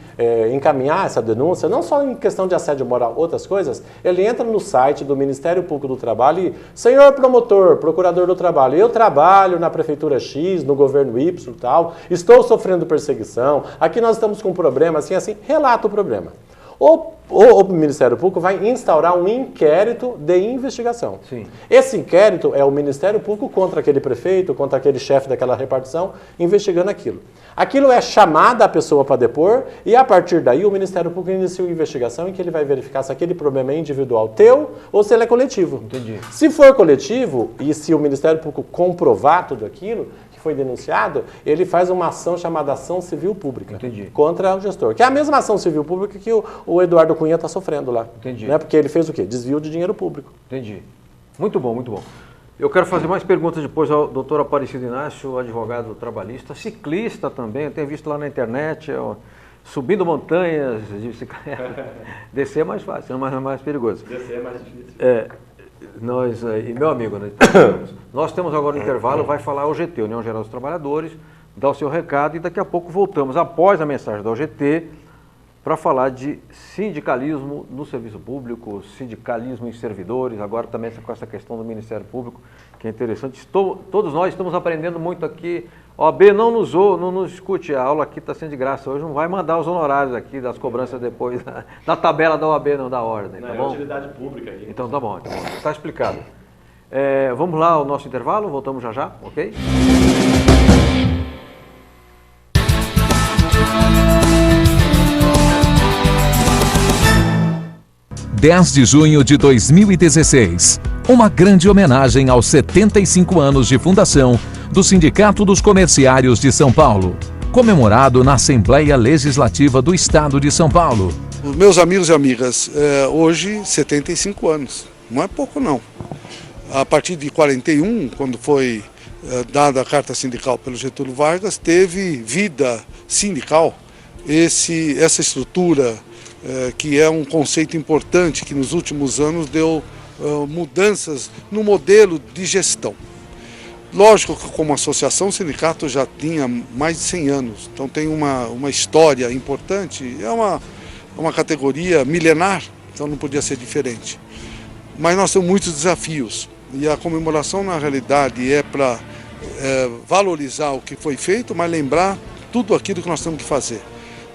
encaminhar essa denúncia, não só em questão de assédio moral, outras coisas, ele entra no site do Ministério Público do Trabalho e, senhor promotor, procurador do trabalho, eu trabalho na Prefeitura X, no governo Y e tal, estou sofrendo perseguição, aqui nós estamos com um problema, assim, relata o problema. O Ministério Público vai instaurar um inquérito de investigação. Sim. Esse inquérito é o Ministério Público contra aquele prefeito, contra aquele chefe daquela repartição, investigando aquilo. Aquilo é chamada a pessoa para depor e, a partir daí, o Ministério Público inicia uma investigação em que ele vai verificar se aquele problema é individual teu ou se ele é coletivo. Entendi. Se for coletivo e se o Ministério Público comprovar tudo aquilo que foi denunciado, ele faz uma ação chamada ação civil pública. Entendi. Contra o gestor. Que é a mesma ação civil pública que o Eduardo Cunha está sofrendo lá. Entendi. Né? Porque ele fez o quê? Desvio de dinheiro público. Entendi. Muito bom, muito bom. Eu quero fazer mais perguntas depois ao doutor Aparecido Inácio, advogado trabalhista, ciclista também, eu tenho visto lá na internet, subindo montanhas de bicicleta. Descer é mais fácil, mas é mais perigoso. Descer é mais difícil. E meu amigo, nós temos agora um intervalo, vai falar a OGT, União Geral dos Trabalhadores, dá o seu recado e daqui a pouco voltamos, após a mensagem da OGT, para falar de sindicalismo no serviço público, sindicalismo em servidores, agora também com essa questão do Ministério Público, que é interessante. Todos nós estamos aprendendo muito aqui. OAB não nos escute, a aula aqui está sendo de graça hoje, não vai mandar os honorários aqui, das cobranças depois, da tabela da OAB, não da ordem, tá bom? É utilidade pública aí. Então tá bom, está explicado. Vamos lá ao nosso intervalo, voltamos já, ok? 10 de junho de 2016. Uma grande homenagem aos 75 anos de fundação do Sindicato dos Comerciários de São Paulo, comemorado na Assembleia Legislativa do Estado de São Paulo. Meus amigos e amigas, hoje 75 anos, não é pouco não. A partir de 41, quando foi dada a Carta Sindical pelo Getúlio Vargas, teve vida sindical, essa estrutura que é um conceito importante que nos últimos anos deu mudanças no modelo de gestão. Lógico que como associação o sindicato já tinha mais de 100 anos, então tem uma história importante, é uma categoria milenar, então não podia ser diferente. Mas nós temos muitos desafios e a comemoração na realidade é para valorizar o que foi feito, mas lembrar tudo aquilo que nós temos que fazer.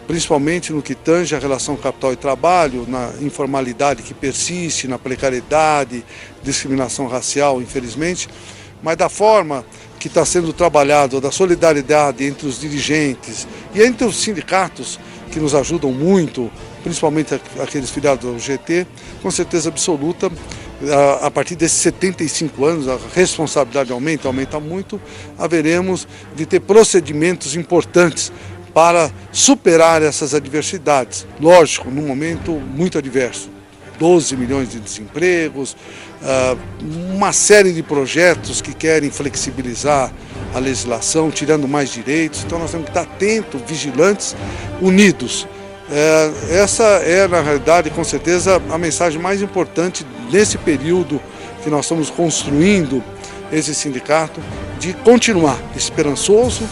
Principalmente no que tange a relação capital e trabalho, na informalidade que persiste, na precariedade, discriminação racial, infelizmente, mas da forma que está sendo trabalhado, da solidariedade entre os dirigentes e entre os sindicatos, que nos ajudam muito, principalmente aqueles filiados ao GT, com certeza absoluta, a partir desses 75 anos, a responsabilidade aumenta muito, haveremos de ter procedimentos importantes para superar essas adversidades. Lógico, num momento muito adverso, 12 milhões de desempregos, uma série de projetos que querem flexibilizar a legislação, tirando mais direitos, então nós temos que estar atentos, vigilantes, unidos. Essa é, na realidade, com certeza, a mensagem mais importante nesse período que nós estamos construindo esse sindicato, de continuar esperançoso,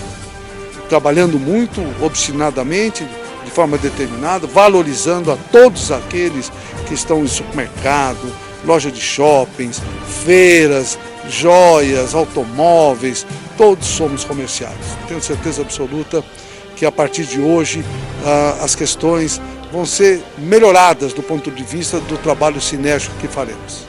trabalhando muito obstinadamente, de forma determinada, valorizando a todos aqueles que estão em supermercado, loja de shoppings, feiras, joias, automóveis, todos somos comerciários. Tenho certeza absoluta que a partir de hoje as questões vão ser melhoradas do ponto de vista do trabalho sinérgico que faremos.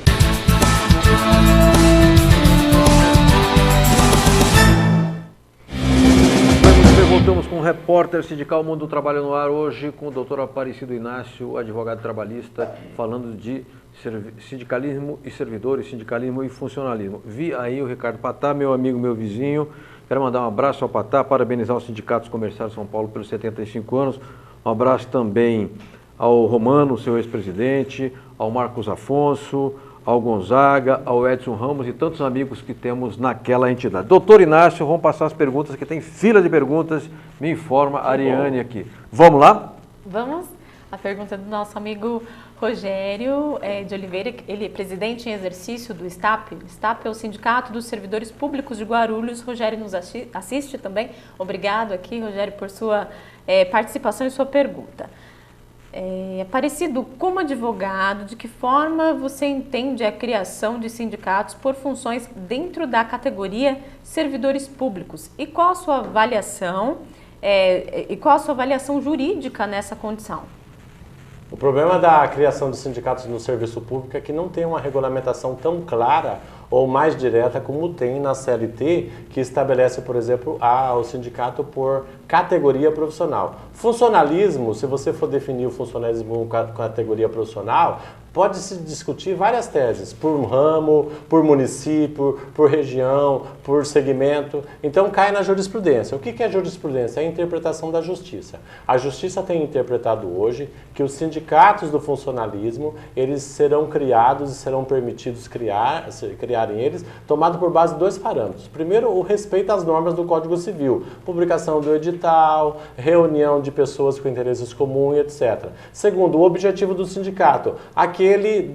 Voltamos com o repórter sindical Mundo do Trabalho no Ar, hoje com o doutor Aparecido Inácio, advogado trabalhista, falando de Sindicalismo e servidores, sindicalismo e funcionalismo. Vi aí o Ricardo Patá, meu amigo, meu vizinho. Quero mandar um abraço ao Patá, parabenizar os sindicatos comerciais de São Paulo pelos 75 anos. Um abraço também ao Romano, seu ex-presidente, ao Marcos Afonso, ao Gonzaga, ao Edson Ramos e tantos amigos que temos naquela entidade. Doutor Inácio, vamos passar as perguntas, que tem fila de perguntas, me informa a Ariane aqui. Vamos lá? Vamos. A pergunta do nosso amigo Rogério de Oliveira, ele é presidente em exercício do STAP. O STAP é o Sindicato dos Servidores Públicos de Guarulhos. Rogério nos assiste também. Obrigado aqui, Rogério, por sua participação e sua pergunta. Aparecido, como advogado, de que forma você entende a criação de sindicatos por funções dentro da categoria servidores públicos? E qual a sua avaliação, jurídica nessa condição? O problema da criação de sindicatos no serviço público é que não tem uma regulamentação tão clara ou mais direta como tem na CLT, que estabelece, por exemplo, o sindicato por categoria profissional. Funcionalismo, se você for definir o funcionalismo como categoria profissional, pode-se discutir várias teses, por ramo, por município, por região, por segmento. Então cai na jurisprudência. O que é jurisprudência? É a interpretação da justiça. A justiça tem interpretado hoje que os sindicatos do funcionalismo, eles serão criados e serão permitidos criarem eles, tomado por base de dois parâmetros. Primeiro, o respeito às normas do Código Civil, publicação do edital, reunião de pessoas com interesses comuns, etc. Segundo, o objetivo do sindicato, aquele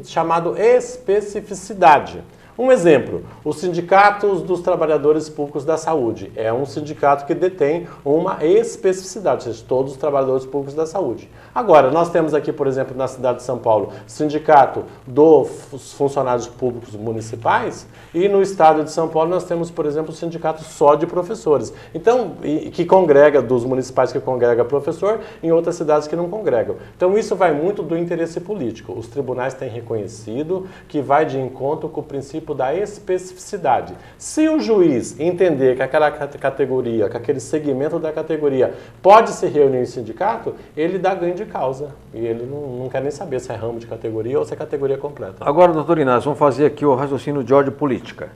chamado especificidade. Um exemplo, os sindicatos dos trabalhadores públicos da saúde. É um sindicato que detém uma especificidade, ou seja, todos os trabalhadores públicos da saúde. Agora, nós temos aqui, por exemplo, na cidade de São Paulo, sindicato dos funcionários públicos municipais, e no estado de São Paulo nós temos, por exemplo, o sindicato só de professores. Então, que congrega, dos municipais que congrega professor, em outras cidades que não congregam. Então, isso vai muito do interesse político. Os tribunais têm reconhecido que vai de encontro com o princípio da especificidade. Se o juiz entender que aquela categoria, que aquele segmento da categoria pode se reunir em sindicato, ele dá ganho de causa. E ele não quer nem saber se é ramo de categoria ou se é categoria completa. Agora, doutor Inácio, vamos fazer aqui o raciocínio de ordem política.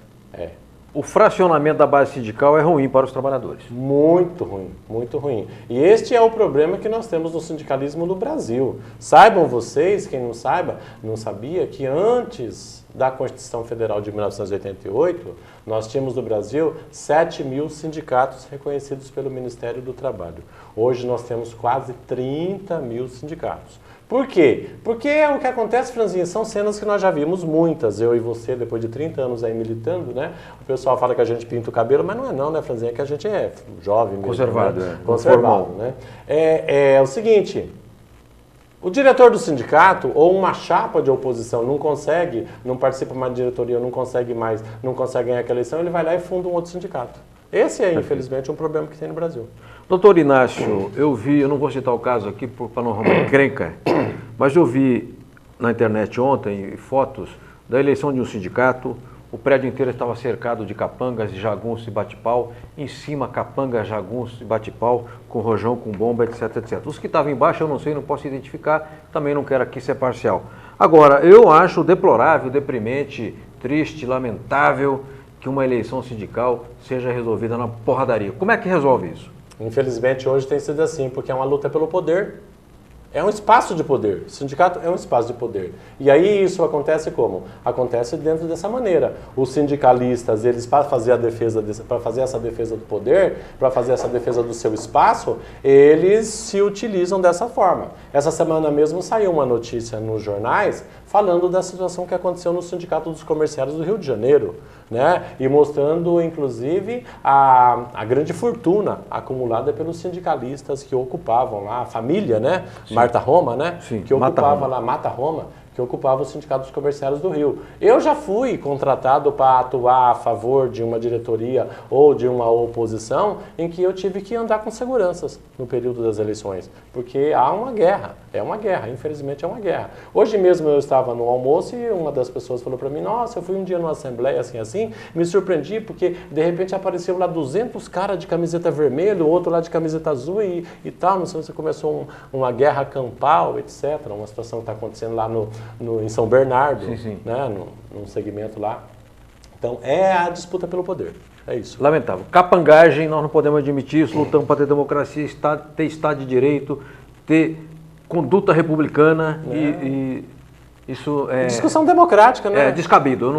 O fracionamento da base sindical é ruim para os trabalhadores. Muito ruim, muito ruim. E este é o problema que nós temos no sindicalismo no Brasil. Saibam vocês, quem não saiba, não sabia, que antes da Constituição Federal de 1988, nós tínhamos no Brasil 7.000 sindicatos reconhecidos pelo Ministério do Trabalho. Hoje nós temos quase 30.000 sindicatos. Por quê? Porque o que acontece, Franzinha, são cenas que nós já vimos muitas. Eu e você, depois de 30 anos aí militando, né? O pessoal fala que a gente pinta o cabelo, mas não, né, Franzinha? É que a gente é jovem mesmo. Conservado, né? Conservado, né? É o seguinte, o diretor do sindicato ou uma chapa de oposição não participa mais de diretoria, não consegue ganhar aquela eleição, ele vai lá e funda um outro sindicato. Esse é, infelizmente, um problema que tem no Brasil. Doutor Inácio, eu não vou citar o caso aqui para não arrumar encrenca, mas eu vi na internet ontem fotos da eleição de um sindicato, o prédio inteiro estava cercado de capangas, de jagunço e bate-pau, em cima capanga, jagunço e bate-pau, com rojão, com bomba, etc, etc. Os que estavam embaixo eu não sei, não posso identificar, também não quero aqui ser parcial. Agora, eu acho deplorável, deprimente, triste, lamentável que uma eleição sindical seja resolvida na porradaria. Como é que resolve isso? Infelizmente, hoje tem sido assim, porque é uma luta pelo poder. É um espaço de poder. O sindicato é um espaço de poder. E aí isso acontece como? Acontece dentro dessa maneira. Os sindicalistas, eles para fazer essa defesa do poder, para fazer essa defesa do seu espaço, eles se utilizam dessa forma. Essa semana mesmo saiu uma notícia nos jornais falando da situação que aconteceu no Sindicato dos Comerciários do Rio de Janeiro, né? E mostrando, inclusive, a grande fortuna acumulada pelos sindicalistas que ocupavam lá, a família, né? Sim. Marta Roma, né? Sim, que ocupava lá, Mata Roma, que ocupava o Sindicato dos Comerciários do Rio. Eu já fui contratado para atuar a favor de uma diretoria ou de uma oposição em que eu tive que andar com seguranças no período das eleições, porque há uma guerra, infelizmente é uma guerra. Hoje mesmo eu estava no almoço e uma das pessoas falou para mim, nossa, eu fui um dia numa assembleia assim, me surpreendi porque de repente apareceu lá 200 caras de camiseta vermelha, outro lá de camiseta azul e tal, não sei se começou uma guerra campal, etc., uma situação que está acontecendo lá em São Bernardo, Sim. né, num segmento lá. Então, é a disputa pelo poder. É isso. Lamentável. Capangagem, nós não podemos admitir isso, lutamos para ter democracia, ter Estado de Direito, ter conduta republicana e isso é... Discussão democrática, né? É descabido.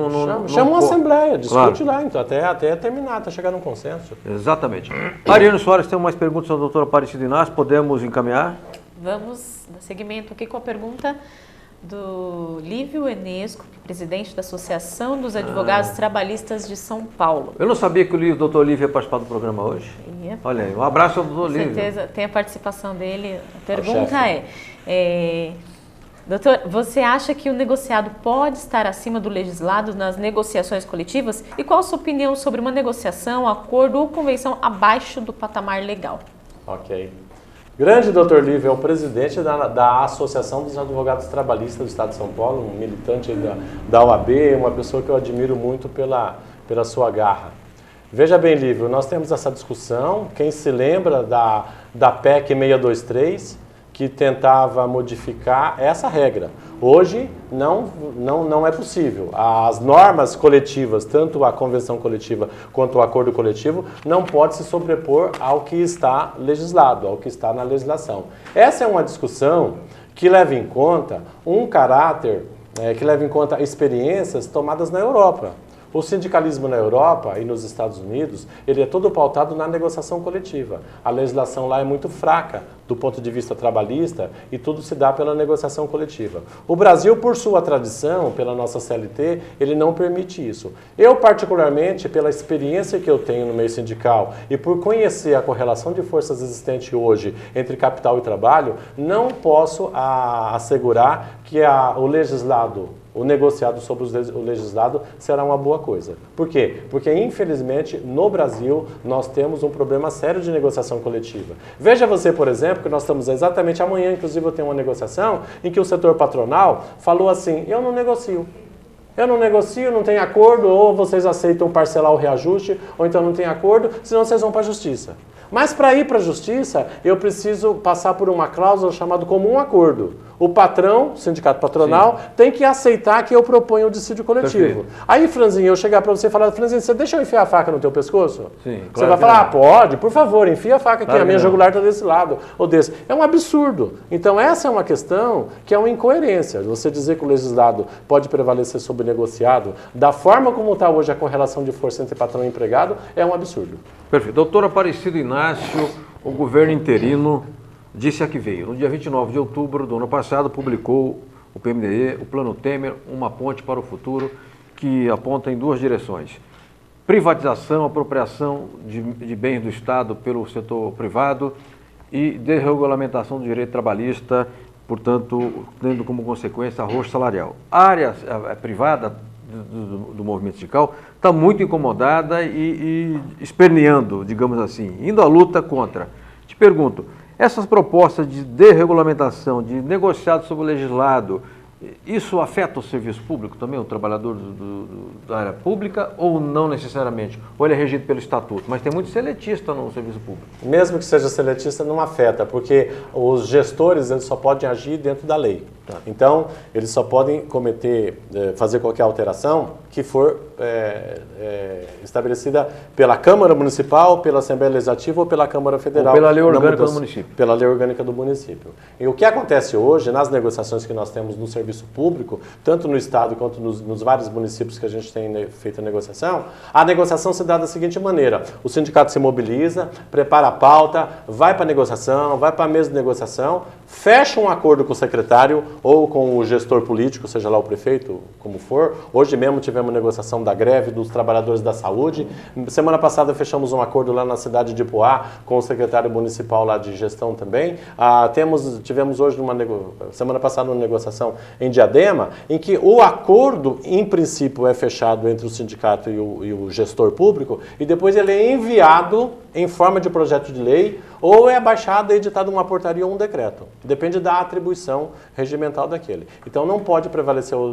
Chama uma assembleia, discute lá, então, até terminar, até chegar num consenso. Exatamente. Ariane Soares, tem mais perguntas da doutora Aparecida Inácio, podemos encaminhar? Vamos dar seguimento aqui com a pergunta do Lívio Enesco, presidente da Associação dos Advogados Trabalhistas de São Paulo. Eu não sabia que o doutor Lívio ia participar do programa hoje. Olha aí, um abraço ao doutor Lívio. Com certeza, tem a participação dele. A pergunta doutor, você acha que o negociado pode estar acima do legislado nas negociações coletivas? E qual a sua opinião sobre uma negociação, acordo ou convenção abaixo do patamar legal? Ok. Grande doutor Lívio é o presidente da Associação dos Advogados Trabalhistas do Estado de São Paulo, um militante da OAB, uma pessoa que eu admiro muito pela sua garra. Veja bem, Lívio, nós temos essa discussão, quem se lembra da PEC 623, que tentava modificar essa regra. Hoje não é possível. As normas coletivas, tanto a convenção coletiva quanto o acordo coletivo, não pode se sobrepor ao que está legislado, ao que está na legislação. Essa é uma discussão que leva em conta um caráter, que leva em conta experiências tomadas na Europa. O sindicalismo na Europa e nos Estados Unidos, ele é todo pautado na negociação coletiva. A legislação lá é muito fraca do ponto de vista trabalhista e tudo se dá pela negociação coletiva. O Brasil, por sua tradição, pela nossa CLT, ele não permite isso. Eu, particularmente, pela experiência que eu tenho no meio sindical e por conhecer a correlação de forças existente hoje entre capital e trabalho, não posso assegurar que o legislado, o negociado sobre o legislado será uma boa coisa. Por quê? Porque, infelizmente, no Brasil, nós temos um problema sério de negociação coletiva. Veja você, por exemplo, que nós estamos exatamente amanhã, inclusive eu tenho uma negociação, em que o setor patronal falou assim, eu não negocio. Eu não negocio, não tem acordo, ou vocês aceitam parcelar o reajuste, ou então não tem acordo, senão vocês vão para a justiça. Mas para ir para a justiça, eu preciso passar por uma cláusula chamada comum acordo. O patrão, o sindicato patronal, tem que aceitar que eu proponho o dissídio coletivo. Perfeito. Aí, Franzinho, eu chegar para você e falar, Franzinho, você deixa eu enfiar a faca no teu pescoço? Sim, claro. Você vai falar, pode, por favor, enfia a faca aqui, claro, a minha jugular está desse lado ou desse. É um absurdo. Então, essa é uma questão que é uma incoerência. Você dizer que o legislado pode prevalecer sobre o negociado, da forma como está hoje a correlação de força entre patrão e empregado, é um absurdo. Perfeito. Doutor Aparecido Inácio, o governo interino disse a que veio. No dia 29 de outubro do ano passado, publicou o PMDE, o Plano Temer, uma ponte para o futuro, que aponta em duas direções. Privatização, apropriação de bens do Estado pelo setor privado e desregulamentação do direito trabalhista, portanto, tendo como consequência arroxo salarial. A área privada do movimento sindical está muito incomodada e esperneando, digamos assim, indo à luta contra. Te pergunto, essas propostas de desregulamentação, de negociado sobre o legislado, isso afeta o serviço público também, o trabalhador da área pública, ou não necessariamente? Ou ele é regido pelo estatuto? Mas tem muito seletista no serviço público. Mesmo que seja seletista, não afeta, porque os gestores eles só podem agir dentro da lei. Tá. Então, eles só podem fazer qualquer alteração que for estabelecida pela Câmara Municipal, pela Assembleia Legislativa ou pela Câmara Federal. Ou pela lei orgânica do município. Pela lei orgânica do município. E o que acontece hoje, nas negociações que nós temos no serviço público, tanto no Estado quanto nos vários municípios que a gente tem feito a negociação se dá da seguinte maneira: o sindicato se mobiliza, prepara a pauta, vai para a negociação, vai para a mesa de negociação, fecha um acordo com o secretário ou com o gestor político, seja lá o prefeito, como for. Hoje mesmo tivemos negociação da greve dos trabalhadores da saúde. Semana passada fechamos um acordo lá na cidade de Poá com o secretário municipal lá de gestão também. Tivemos hoje, semana passada, uma negociação em Diadema, em que o acordo, em princípio, é fechado entre o sindicato e o gestor público, e depois ele é enviado em forma de projeto de lei, ou é baixado e editado uma portaria ou um decreto. Depende da atribuição regimental daquele. Então não pode prevalecer o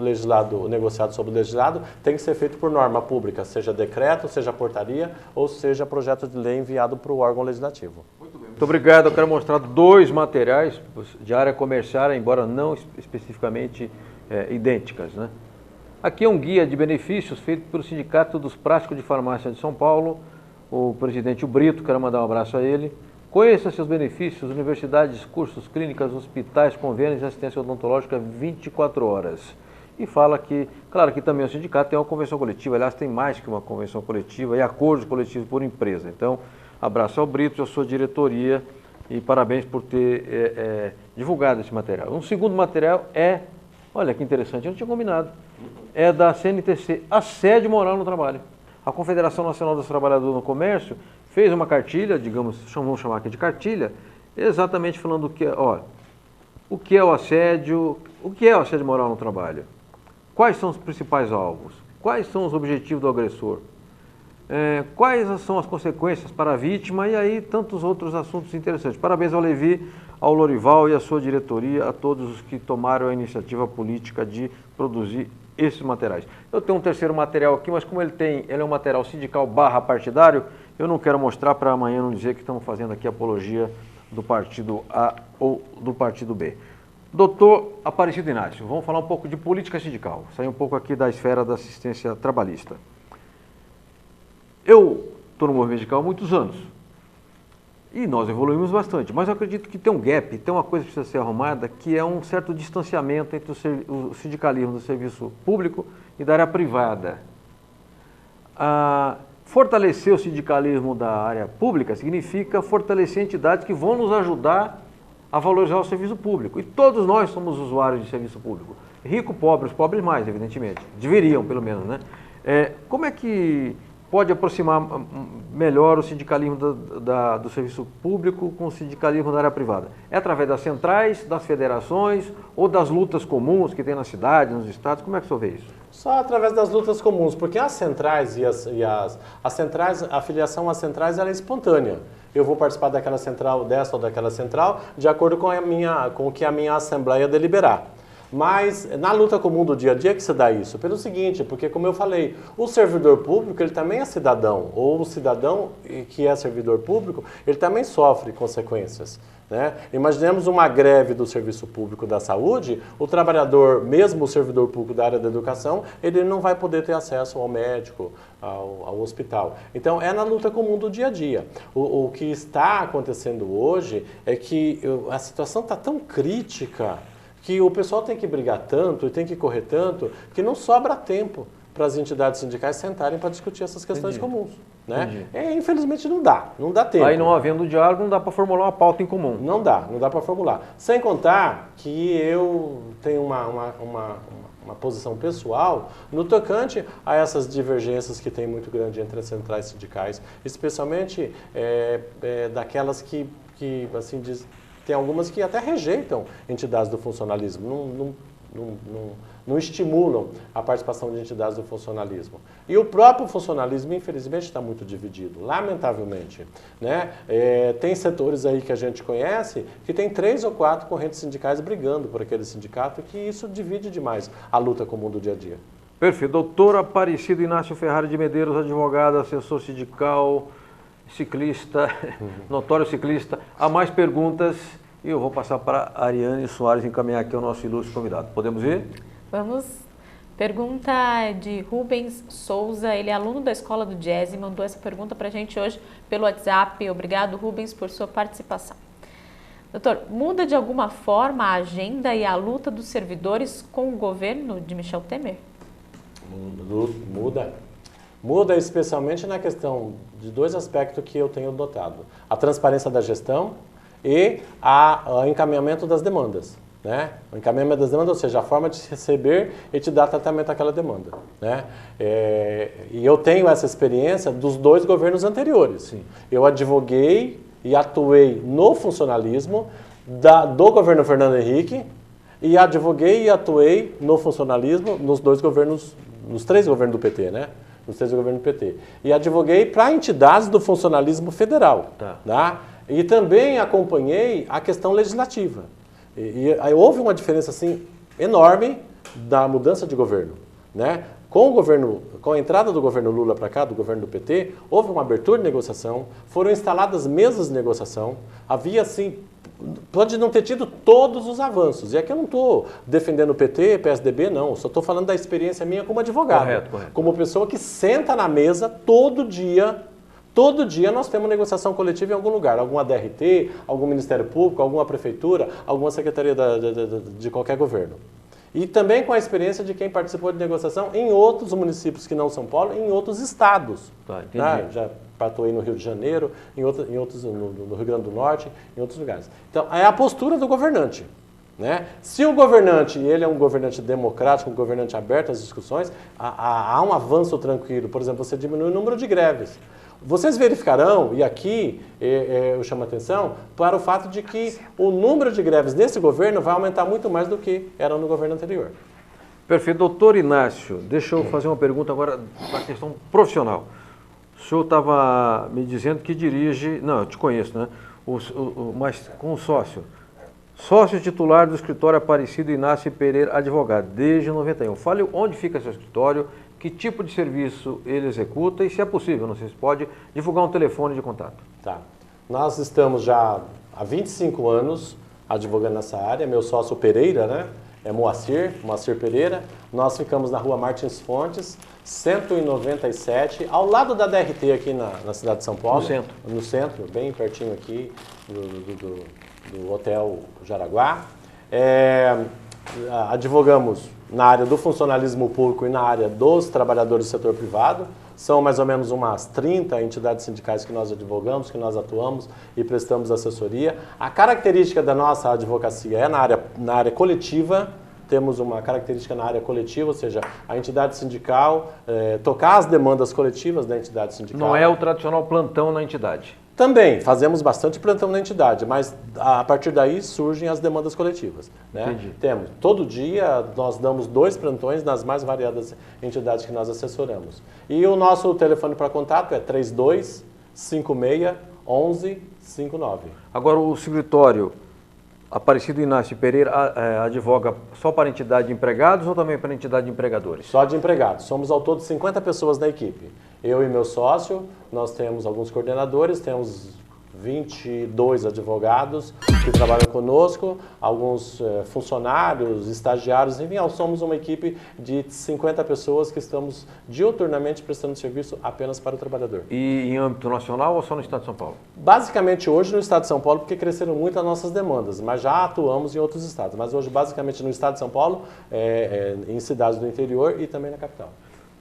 negociado sobre o legislado, tem que ser feito por norma pública, seja decreto, seja portaria, ou seja projeto de lei enviado para o órgão legislativo. Muito obrigado. Eu quero mostrar dois materiais de área comercial, embora não especificamente idênticas, né? Aqui é um guia de benefícios feito pelo Sindicato dos Práticos de Farmácia de São Paulo, o presidente Brito, quero mandar um abraço a ele. Conheça seus benefícios, universidades, cursos, clínicas, hospitais, convênios e assistência odontológica 24 horas. E fala que, claro que também o sindicato tem uma convenção coletiva, aliás tem mais que uma convenção coletiva e acordos coletivos por empresa. Então, abraço ao Brito, à sua diretoria e parabéns por ter divulgado esse material. Um segundo material olha que interessante, eu não tinha combinado, é da CNTC, Assédio Moral no Trabalho. A Confederação Nacional dos Trabalhadores no Comércio fez uma cartilha, digamos, vamos chamar aqui de cartilha, exatamente falando o que é o assédio moral no trabalho, quais são os principais alvos, quais são os objetivos do agressor, quais são as consequências para a vítima e aí tantos outros assuntos interessantes. Parabéns ao Levi, ao Lorival e à sua diretoria, a todos os que tomaram a iniciativa política de produzir esses materiais. Eu tenho um terceiro material aqui, mas como ele é um material sindical / partidário, eu não quero mostrar para amanhã não dizer que estamos fazendo aqui apologia do partido A ou do partido B. Doutor Aparecido Inácio, vamos falar um pouco de política sindical, sair um pouco aqui da esfera da assistência trabalhista. Eu estou no movimento sindical há muitos anos e nós evoluímos bastante, mas eu acredito que tem um gap, tem uma coisa que precisa ser arrumada, que é um certo distanciamento entre o sindicalismo do serviço público e da área privada. Fortalecer o sindicalismo da área pública significa fortalecer entidades que vão nos ajudar a valorizar o serviço público. E todos nós somos usuários de serviço público. Rico, pobre, os pobres mais, evidentemente. Deveriam, pelo menos, né? Como é que pode aproximar melhor o sindicalismo do serviço público com o sindicalismo da área privada? É através das centrais, das federações ou das lutas comuns que tem na cidade, nos estados? Como é que o senhor vê isso? Só através das lutas comuns, porque as centrais as centrais, a filiação às centrais ela é espontânea. Eu vou participar daquela central, dessa ou daquela central, de acordo com o que a minha assembleia deliberar. Mas na luta comum do dia a dia que se dá isso? Pelo seguinte, porque como eu falei, o servidor público ele também é cidadão, ou o cidadão que é servidor público, ele também sofre consequências. Né? Imaginemos uma greve do serviço público da saúde, o trabalhador, mesmo o servidor público da área da educação, ele não vai poder ter acesso ao médico, ao hospital. Então é na luta comum do dia a dia. O que está acontecendo hoje é que a situação está tão crítica que o pessoal tem que brigar tanto e tem que correr tanto que não sobra tempo para as entidades sindicais sentarem para discutir essas questões comuns. Né? Infelizmente não dá tempo. Aí não havendo diálogo, não dá para formular uma pauta em comum. Não dá para formular. Sem contar que eu tenho uma posição pessoal no tocante a essas divergências que tem muito grande entre as centrais sindicais, especialmente daquelas que assim, tem algumas que até rejeitam entidades do funcionalismo, não estimulam a participação de entidades do funcionalismo. E o próprio funcionalismo, infelizmente, está muito dividido, lamentavelmente. Né? Tem setores aí que a gente conhece que tem 3 ou 4 correntes sindicais brigando por aquele sindicato, que isso divide demais a luta comum do dia a dia. Perfeito. Doutor Aparecido Inácio Ferrari de Medeiros, advogado, assessor sindical, ciclista, notório ciclista. Há mais perguntas e eu vou passar para a Ariane Soares encaminhar aqui o nosso ilustre convidado. Podemos ir? Vamos. Pergunta de Rubens Souza, ele é aluno da Escola do Jazz e mandou essa pergunta para a gente hoje pelo WhatsApp. Obrigado, Rubens, por sua participação. Doutor, muda de alguma forma a agenda e a luta dos servidores com o governo de Michel Temer? Muda especialmente na questão de 2 aspectos que eu tenho notado. A transparência da gestão e o encaminhamento das demandas. Né? O encaminhamento das demandas, ou seja, a forma de receber e te dar tratamento àquela demanda. Né? E eu tenho essa experiência dos 2 governos anteriores. Sim. Eu advoguei e atuei no funcionalismo do governo Fernando Henrique e advoguei e atuei no funcionalismo nos 2 governos, nos 3 governos do PT, né? Nos 3 governos do PT. E advoguei para entidades do funcionalismo federal. Tá? E também acompanhei a questão legislativa. E houve uma diferença assim, enorme da mudança de governo. Né? Com a entrada do governo Lula para cá, do governo do PT, houve uma abertura de negociação, foram instaladas mesas de negociação, havia assim pode não ter tido todos os avanços. E aqui eu não estou defendendo o PT, PSDB, não. Só estou falando da experiência minha como advogado. Correto. Como pessoa que senta na mesa todo dia. Todo dia nós temos negociação coletiva em algum lugar. Alguma DRT, algum Ministério Público, alguma prefeitura, alguma secretaria de qualquer governo. E também com a experiência de quem participou de negociação em outros municípios que não São Paulo, em outros estados. Tá, entendi. Já atuei no Rio de Janeiro, em outros, no Rio Grande do Norte, em outros lugares. Então, é a postura do governante. Né? Se o governante, ele é um governante democrático, um governante aberto às discussões, há um avanço tranquilo. Por exemplo, você diminui o número de greves. Vocês verificarão, e aqui eu chamo a atenção, para o fato de que o número de greves nesse governo vai aumentar muito mais do que era no governo anterior. Perfeito. Doutor Inácio, deixa eu fazer uma pergunta agora na questão profissional. O senhor estava me dizendo que dirige, não, eu te conheço, né? Mas com um sócio. Sócio titular do escritório Aparecido Inácio Pereira Advogado, desde 91. Fale onde fica seu escritório, que tipo de serviço ele executa e, se é possível, não sei se pode, divulgar um telefone de contato. Tá. Nós estamos já há 25 anos advogando nessa área. Meu sócio Pereira, né? É Moacir Pereira. Nós ficamos na rua Martins Fontes, 197, ao lado da DRT aqui na cidade de São Paulo. No centro. No centro, bem pertinho aqui do Hotel Jaraguá. Advogamos na área do funcionalismo público e na área dos trabalhadores do setor privado. São mais ou menos umas 30 entidades sindicais que nós advogamos, que nós atuamos e prestamos assessoria. A característica da nossa advocacia é na área coletiva. Temos uma característica na área coletiva, ou seja, a entidade sindical tocar as demandas coletivas da entidade sindical. Não é o tradicional plantão na entidade. Também fazemos bastante plantão na entidade, mas a partir daí surgem as demandas coletivas. Né? Entendi. Temos, todo dia nós damos 2 plantões nas mais variadas entidades que nós assessoramos. E o nosso telefone para contato é 3256-1159. Agora, o escritório Aparecido Inácio Pereira advoga só para entidade de empregados ou também para entidade de empregadores? Só de empregados. Somos ao todo 50 pessoas na equipe. Eu e meu sócio, nós temos alguns coordenadores, temos 22 advogados que trabalham conosco, alguns funcionários, estagiários, enfim, somos uma equipe de 50 pessoas que estamos diuturnamente prestando serviço apenas para o trabalhador. E em âmbito nacional ou só no estado de São Paulo? Basicamente hoje no estado de São Paulo, porque cresceram muito as nossas demandas, mas já atuamos em outros estados. Mas hoje basicamente no estado de São Paulo, em cidades do interior e também na capital.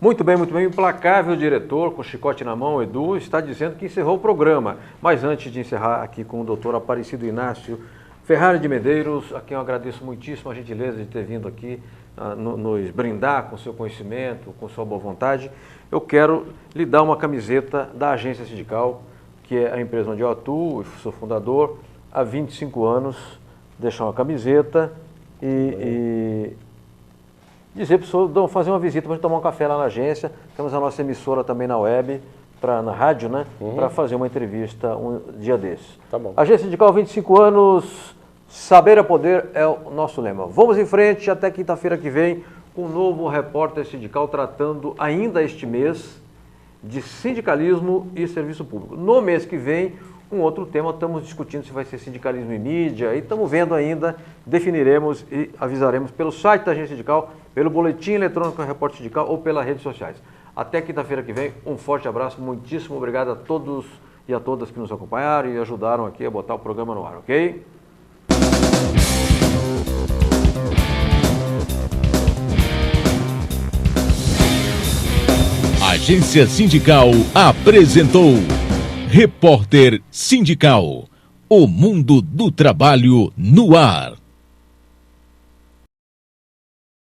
Muito bem, muito bem. O implacável diretor, com chicote na mão, Edu, está dizendo que encerrou o programa. Mas antes de encerrar aqui com o doutor Aparecido Inácio Ferrari de Medeiros, a quem eu agradeço muitíssimo a gentileza de ter vindo aqui nos brindar com seu conhecimento, com sua boa vontade, eu quero lhe dar uma camiseta da Agência Sindical, que é a empresa onde eu atuo, sou fundador, há 25 anos, deixar uma camiseta e dizer para o senhor fazer uma visita para a gente tomar um café lá na agência. Temos a nossa emissora também na web, na rádio, né? Para fazer uma entrevista um dia desses. Tá bom. Agência Sindical, 25 anos, saber é poder é o nosso lema. Vamos em frente até quinta-feira que vem com um novo repórter sindical tratando ainda este mês de sindicalismo e serviço público. No mês que vem, um outro tema, estamos discutindo se vai ser sindicalismo e mídia, e estamos vendo ainda, definiremos e avisaremos pelo site da Agência Sindical, pelo boletim eletrônico Repórter Sindical ou pelas redes sociais. Até quinta-feira que vem, um forte abraço, muitíssimo obrigado a todos e a todas que nos acompanharam e ajudaram aqui a botar o programa no ar, ok? Agência Sindical apresentou Repórter Sindical, o mundo do trabalho no ar.